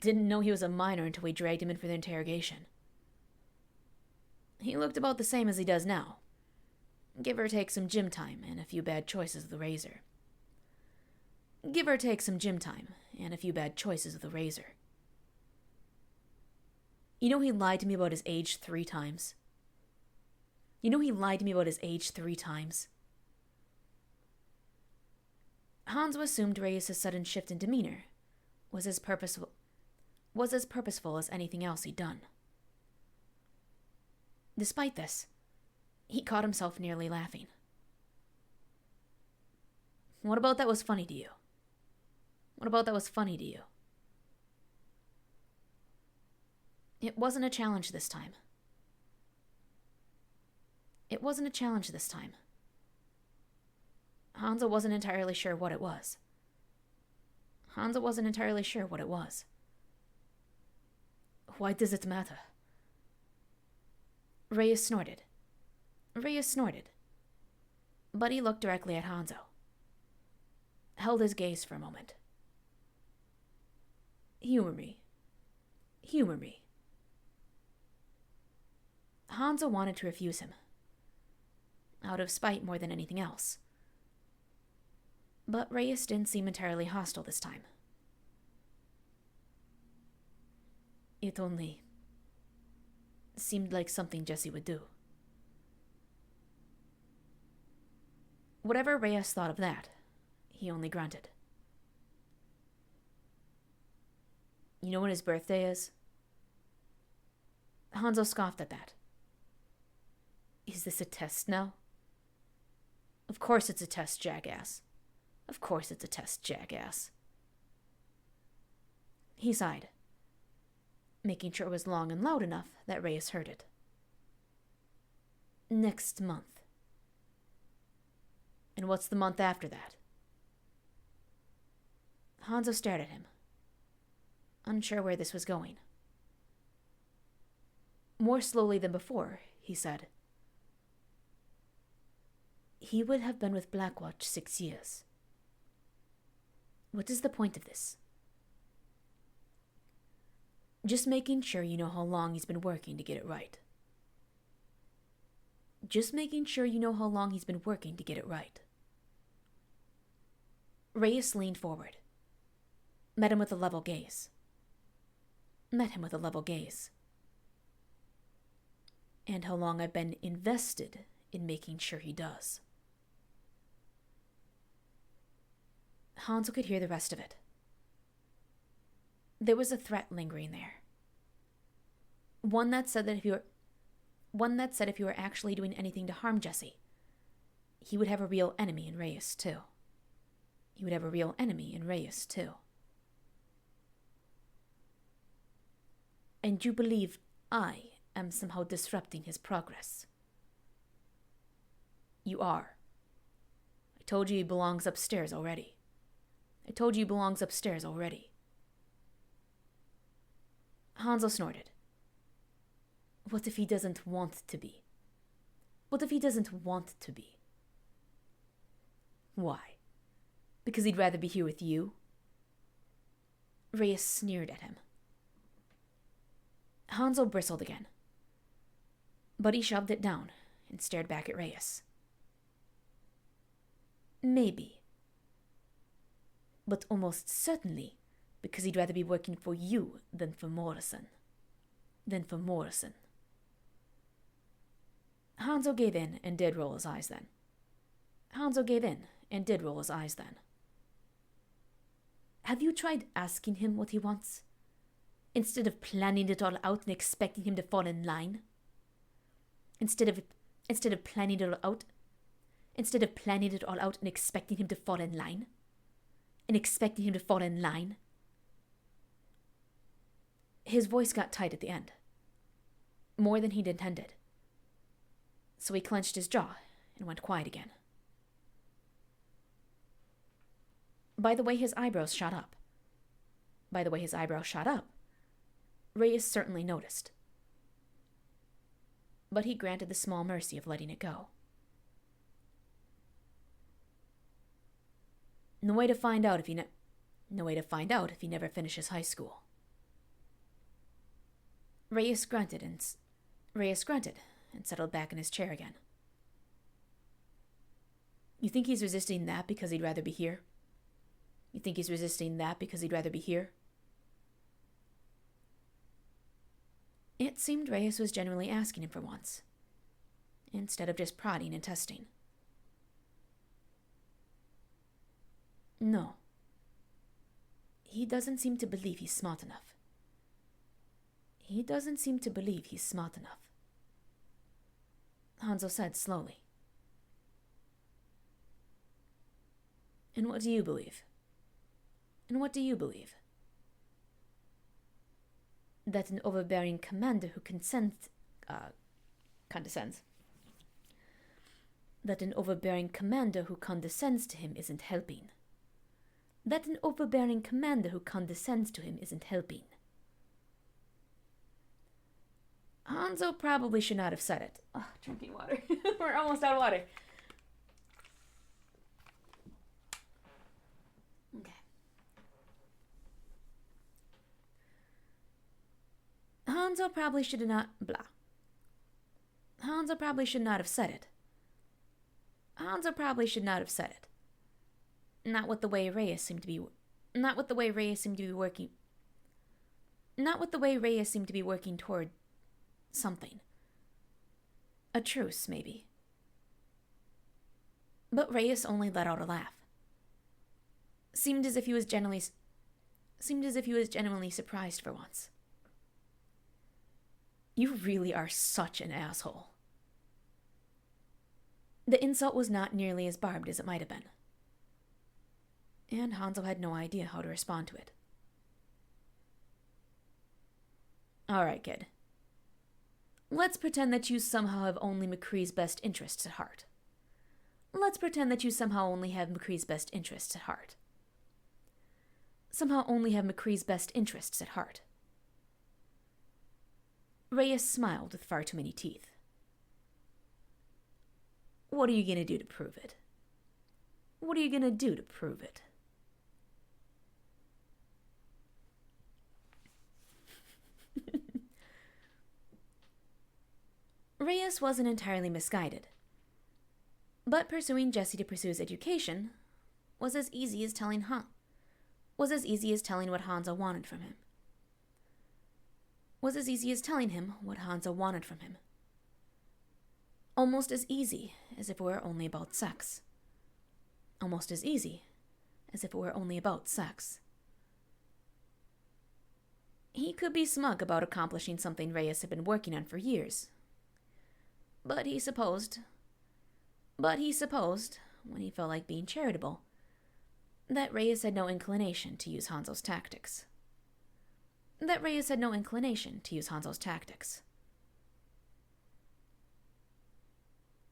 Didn't know he was a minor until we dragged him in for the interrogation. He looked about the same as he does now, give or take some gym time and a few bad choices of the razor. You know he lied to me about his age 3 times? Hanzo assumed Reyes' sudden shift in demeanor was as purposeful as anything else he'd done. Despite this, he caught himself nearly laughing. What about that was funny to you? It wasn't a challenge this time. Hanzo wasn't entirely sure what it was. Why does it matter? Reyes snorted. But he looked directly at Hanzo. Held his gaze for a moment. Humor me. Hanzo wanted to refuse him, out of spite more than anything else. But Reyes didn't seem entirely hostile this time. It only seemed like something Jesse would do. Whatever Reyes thought of that, he only grunted. You know when his birthday is? Hanzo scoffed at that. Is this a test now? Of course it's a test, jackass. He sighed, making sure it was long and loud enough that Reyes heard it. Next month. And what's the month after that? Hanzo stared at him, unsure where this was going. More slowly than before, he said, he would have been with Blackwatch 6 years. What is the point of this? Just making sure you know how long he's been working to get it right. Reyes leaned forward, met him with a level gaze. And how long I've been invested in making sure he does. Hanzo could hear the rest of it. There was a threat lingering there. One that said if you were actually doing anything to harm Jesse, he would have a real enemy in Reyes too. And you believe I am somehow disrupting his progress? You are. I told you he belongs upstairs already. Hanzo snorted. What if he doesn't want to be? Why? Because he'd rather be here with you? Reyes sneered at him. Hanzo bristled again, but he shoved it down and stared back at Reyes. Maybe. But almost certainly because he'd rather be working for you than for Morrison. Hanzo gave in and did roll his eyes then. Have you tried asking him what he wants? Instead of planning it all out and expecting him to fall in line? Instead of Instead of planning it all out, instead of planning it all out and expecting him to fall in line. And expecting him to fall in line. His voice got tight at the end. More than he'd intended. So he clenched his jaw and went quiet again. By the way his eyebrows shot up, Reyes certainly noticed. But he granted the small mercy of letting it go. No way to find out if he never finishes high school. Reyes grunted and settled back in his chair again. You think he's resisting that because he'd rather be here? It seemed Reyes was genuinely asking him for once, instead of just prodding and testing. No. He doesn't seem to believe he's smart enough. Hanzo said slowly. And what do you believe? That an overbearing commander who condescends. That an overbearing commander who condescends to him isn't helping. Hanzo probably should not have said it. Oh, drinking water. We're almost out of water. Okay. Hanzo probably should not have said it. Not with the way Reyes seemed to be working toward something. A truce, maybe. But Reyes only let out a laugh. Seemed as if he was genuinely surprised for once. You really are such an asshole. The insult was not nearly as barbed as it might have been. And Hanzo had no idea how to respond to it. All right, kid. Let's pretend that you somehow have only McCree's best interests at heart. Reyes smiled with far too many teeth. What are you going to do to prove it? Reyes wasn't entirely misguided. But pursuing Jesse to pursue his education was as easy as telling what Hanzo wanted from him. Almost as easy as if it were only about sex. He could be smug about accomplishing something Reyes had been working on for years. But he supposed, when he felt like being charitable, that Reyes had no inclination to use Hanzo's tactics.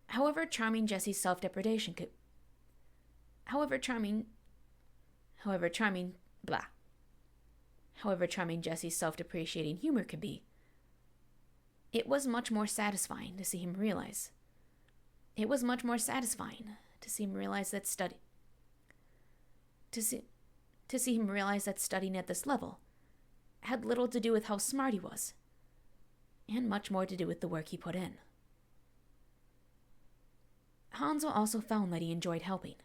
However charming Jesse's self-deprecation could... However charming Jesse's self-depreciating humor could be, it was much more satisfying to see him realize that studying at this level had little to do with how smart he was, and much more to do with the work he put in. Hanzo also found that he enjoyed helping.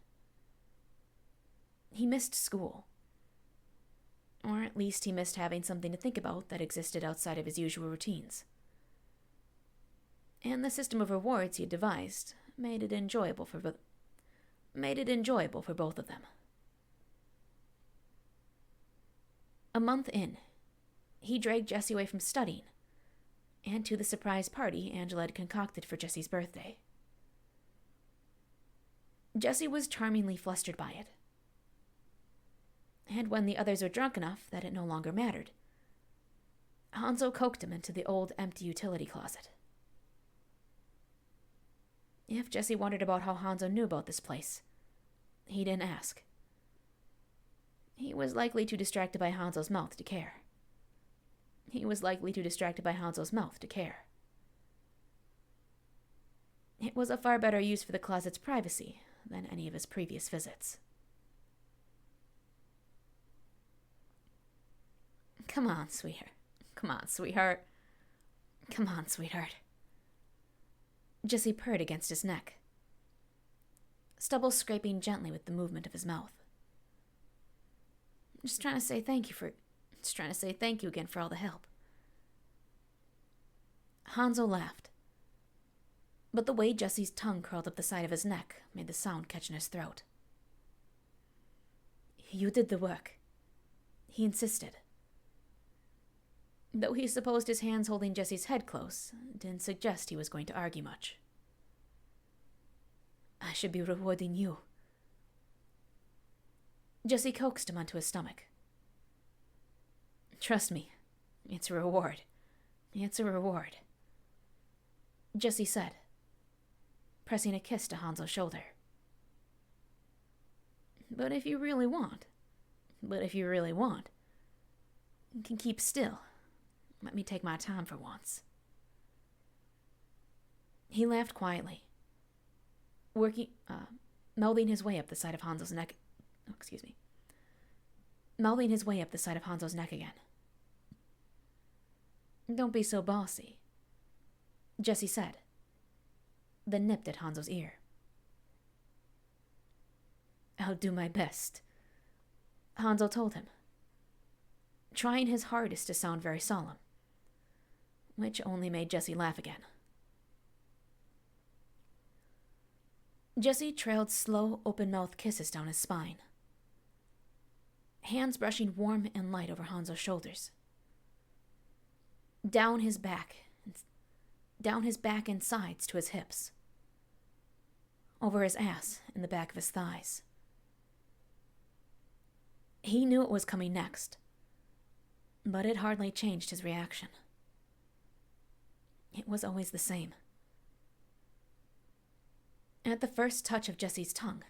He missed school. Or at least he missed having something to think about that existed outside of his usual routines. And the system of rewards he had devised made it enjoyable for both of them. A month in, he dragged Jesse away from studying, and to the surprise party Angela had concocted for Jesse's birthday. Jesse was charmingly flustered by it. And when the others were drunk enough that it no longer mattered, Hanzo coaxed him into the old empty utility closet. If Jesse wondered about how Hanzo knew about this place, he didn't ask. He was likely too distracted by Hanzo's mouth to care. It was a far better use for the closet's privacy than any of his previous visits. Come on, sweetheart. Jesse purred against his neck, stubble scraping gently with the movement of his mouth. Just trying to say thank you again for all the help. Hanzo laughed, but the way Jesse's tongue curled up the side of his neck made the sound catch in his throat. You did the work, he insisted. Though he supposed his hands holding Jesse's head close didn't suggest he was going to argue much. I should be rewarding you. Jesse coaxed him onto his stomach. Trust me, it's a reward. Jesse said, pressing a kiss to Hanzo's shoulder. But if you really want, you can keep still. Let me take my time for once. He laughed quietly, melding his way up the side of Hanzo's neck. Melding his way up the side of Hanzo's neck again. Don't be so bossy, Jesse said, then nipped at Hanzo's ear. I'll do my best, Hanzo told him, trying his hardest to sound very solemn, which only made Jesse laugh again. Jesse trailed slow, open-mouthed kisses down his spine, hands brushing warm and light over Hanzo's shoulders, down his back and sides to his hips, over his ass and the back of his thighs. He knew it was coming next, but it hardly changed his reaction. It was always the same. At the first touch of Jesse's tongue,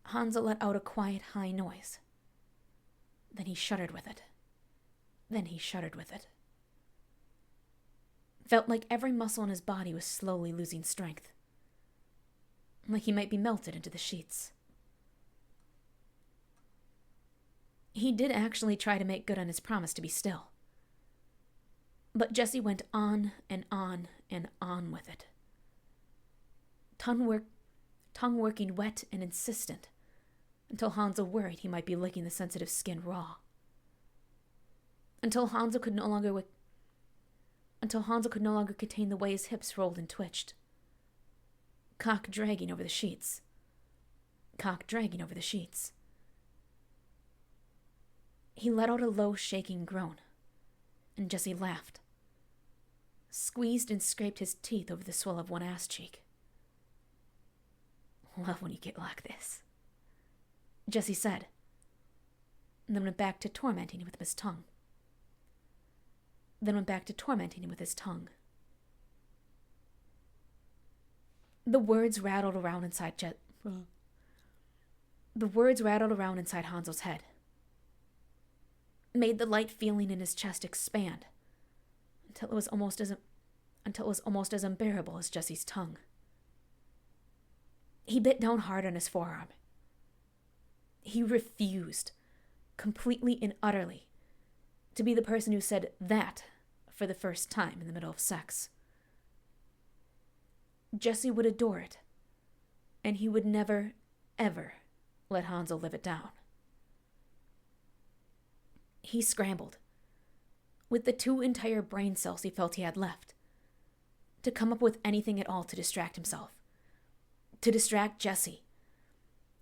Hanzo let out a quiet, high noise. Then he shuddered with it. Felt like every muscle in his body was slowly losing strength. Like he might be melted into the sheets. He did actually try to make good on his promise to be still. But Jesse went on and on and on with it. Tongue working wet and insistent, until Hanzo worried he might be licking the sensitive skin raw. Until Hanzo could no longer contain the way his hips rolled and twitched. Cock dragging over the sheets. He let out a low, shaking groan, and Jesse laughed, squeezed and scraped his teeth over the swell of one ass cheek. Love when you get like this, Jesse said, and then went back to tormenting him with his tongue. The words rattled around inside Hanzo's head, made the light feeling in his chest expand until it was almost as unbearable as Jesse's tongue. He bit down hard on his forearm. He refused, completely and utterly, to be the person who said that for the first time in the middle of sex. Jesse would adore it, and he would never, ever let Hanzo live it down. He scrambled, with the 2 entire brain cells he felt he had left, to come up with anything at all to distract himself, to distract Jesse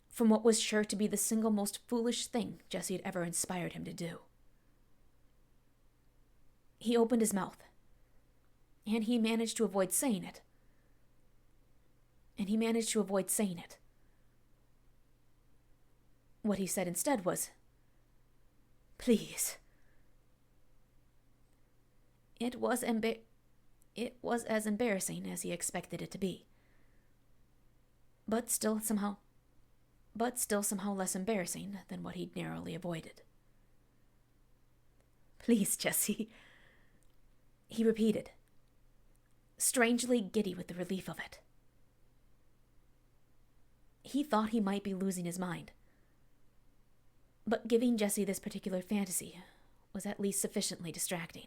from what was sure to be the single most foolish thing Jesse had ever inspired him to do. He opened his mouth, and he managed to avoid saying it. What he said instead was, "Please." It was as embarrassing as he expected it to be. But still somehow less embarrassing than what he'd narrowly avoided. "Please, Jesse," he repeated, strangely giddy with the relief of it. He thought he might be losing his mind, but giving Jesse this particular fantasy was at least sufficiently distracting.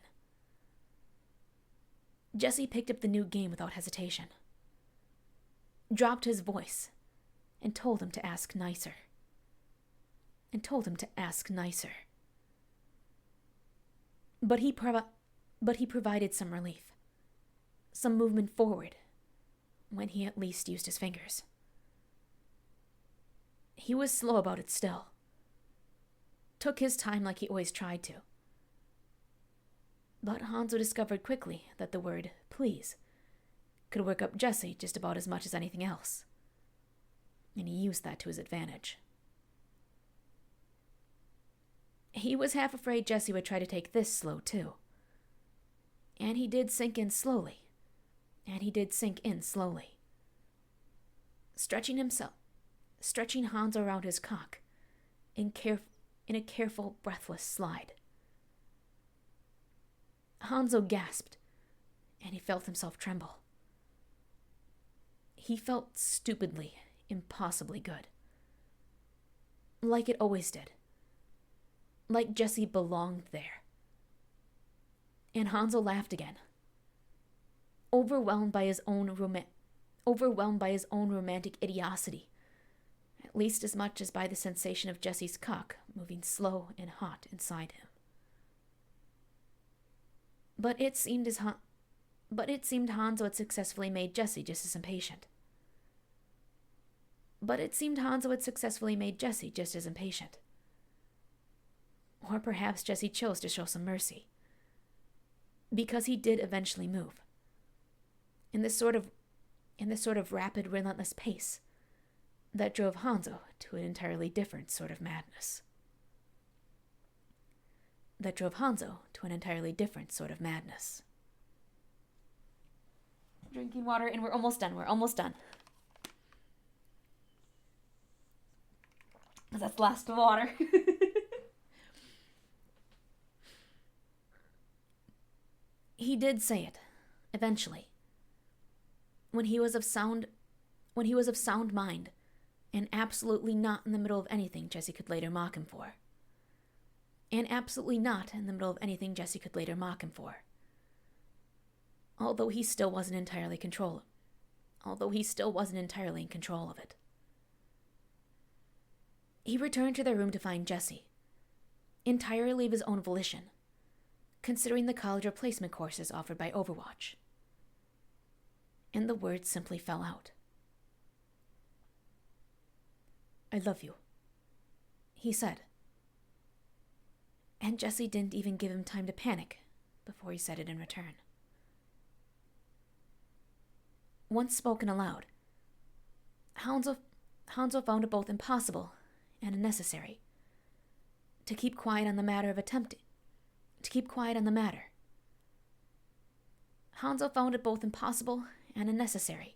Jesse picked up the new game without hesitation, dropped his voice, and told him to ask nicer. But he provided some relief, some movement forward, when he at least used his fingers. He was slow about it still, took his time like he always tried to. But Hanzo discovered quickly that the word "please" could work up Jesse just about as much as anything else, and he used that to his advantage. He was half afraid Jesse would try to take this slow too. And he did sink in slowly. Stretching Hanzo around his cock in a careful, breathless slide. Hanzo gasped, and he felt himself tremble. He felt stupidly, impossibly good. Like it always did. Like Jesse belonged there. And Hanzo laughed again, overwhelmed by his own romantic idiocy, at least as much as by the sensation of Jesse's cock moving slow and hot inside him. But it seemed Hanzo had successfully made Jesse just as impatient. Or perhaps Jesse chose to show some mercy, because he did eventually move, in this sort of rapid, relentless pace that drove Hanzo to an entirely different sort of madness. Drinking water, and we're almost done. That's the last of water. He did say it, eventually, when he was of sound mind, and absolutely not in the middle of anything Jesse could later mock him for. Although he still wasn't entirely in control of it. He returned to their room to find Jesse, entirely of his own volition, considering the college replacement courses offered by Overwatch. And the words simply fell out. "I love you," he said. And Jesse didn't even give him time to panic before he said it in return. Once spoken aloud, Hanzo found it both impossible and unnecessary to keep quiet on the matter. Hanzo found it both impossible and unnecessary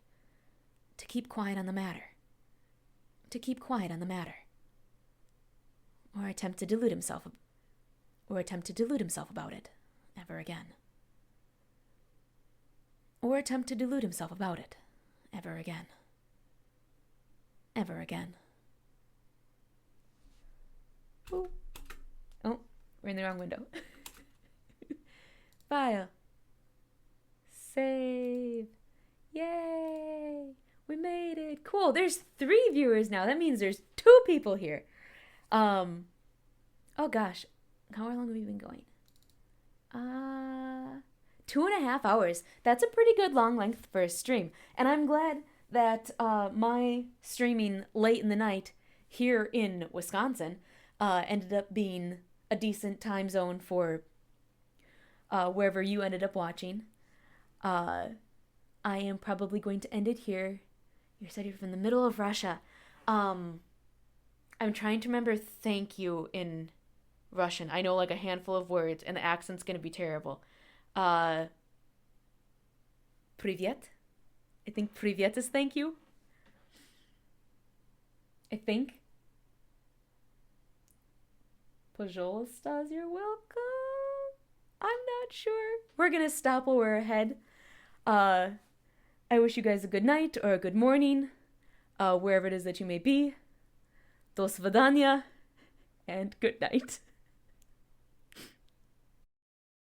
to keep quiet on the matter. Or attempt to delude himself about it ever again. Ooh. Oh, we're in the wrong window. File. Save. Yay! We made it. Cool. There's 3 viewers now. That means there's 2 people here. Oh gosh. How long have we been going? 2.5 hours. That's a pretty good long length for a stream. And I'm glad that my streaming late in the night here in Wisconsin ended up being a decent time zone for wherever you ended up watching. I am probably going to end it here. You said you're from the middle of Russia. I'm trying to remember thank you in Russian. I know like a handful of words, and the accent's gonna be terrible. Uh, Привет. I think привет is thank you. I think. Pajolstas, you're welcome. I'm not sure. We're gonna stop while we're ahead. Uh, I wish you guys a good night or a good morning, wherever it is that you may be. До свидания, and good night.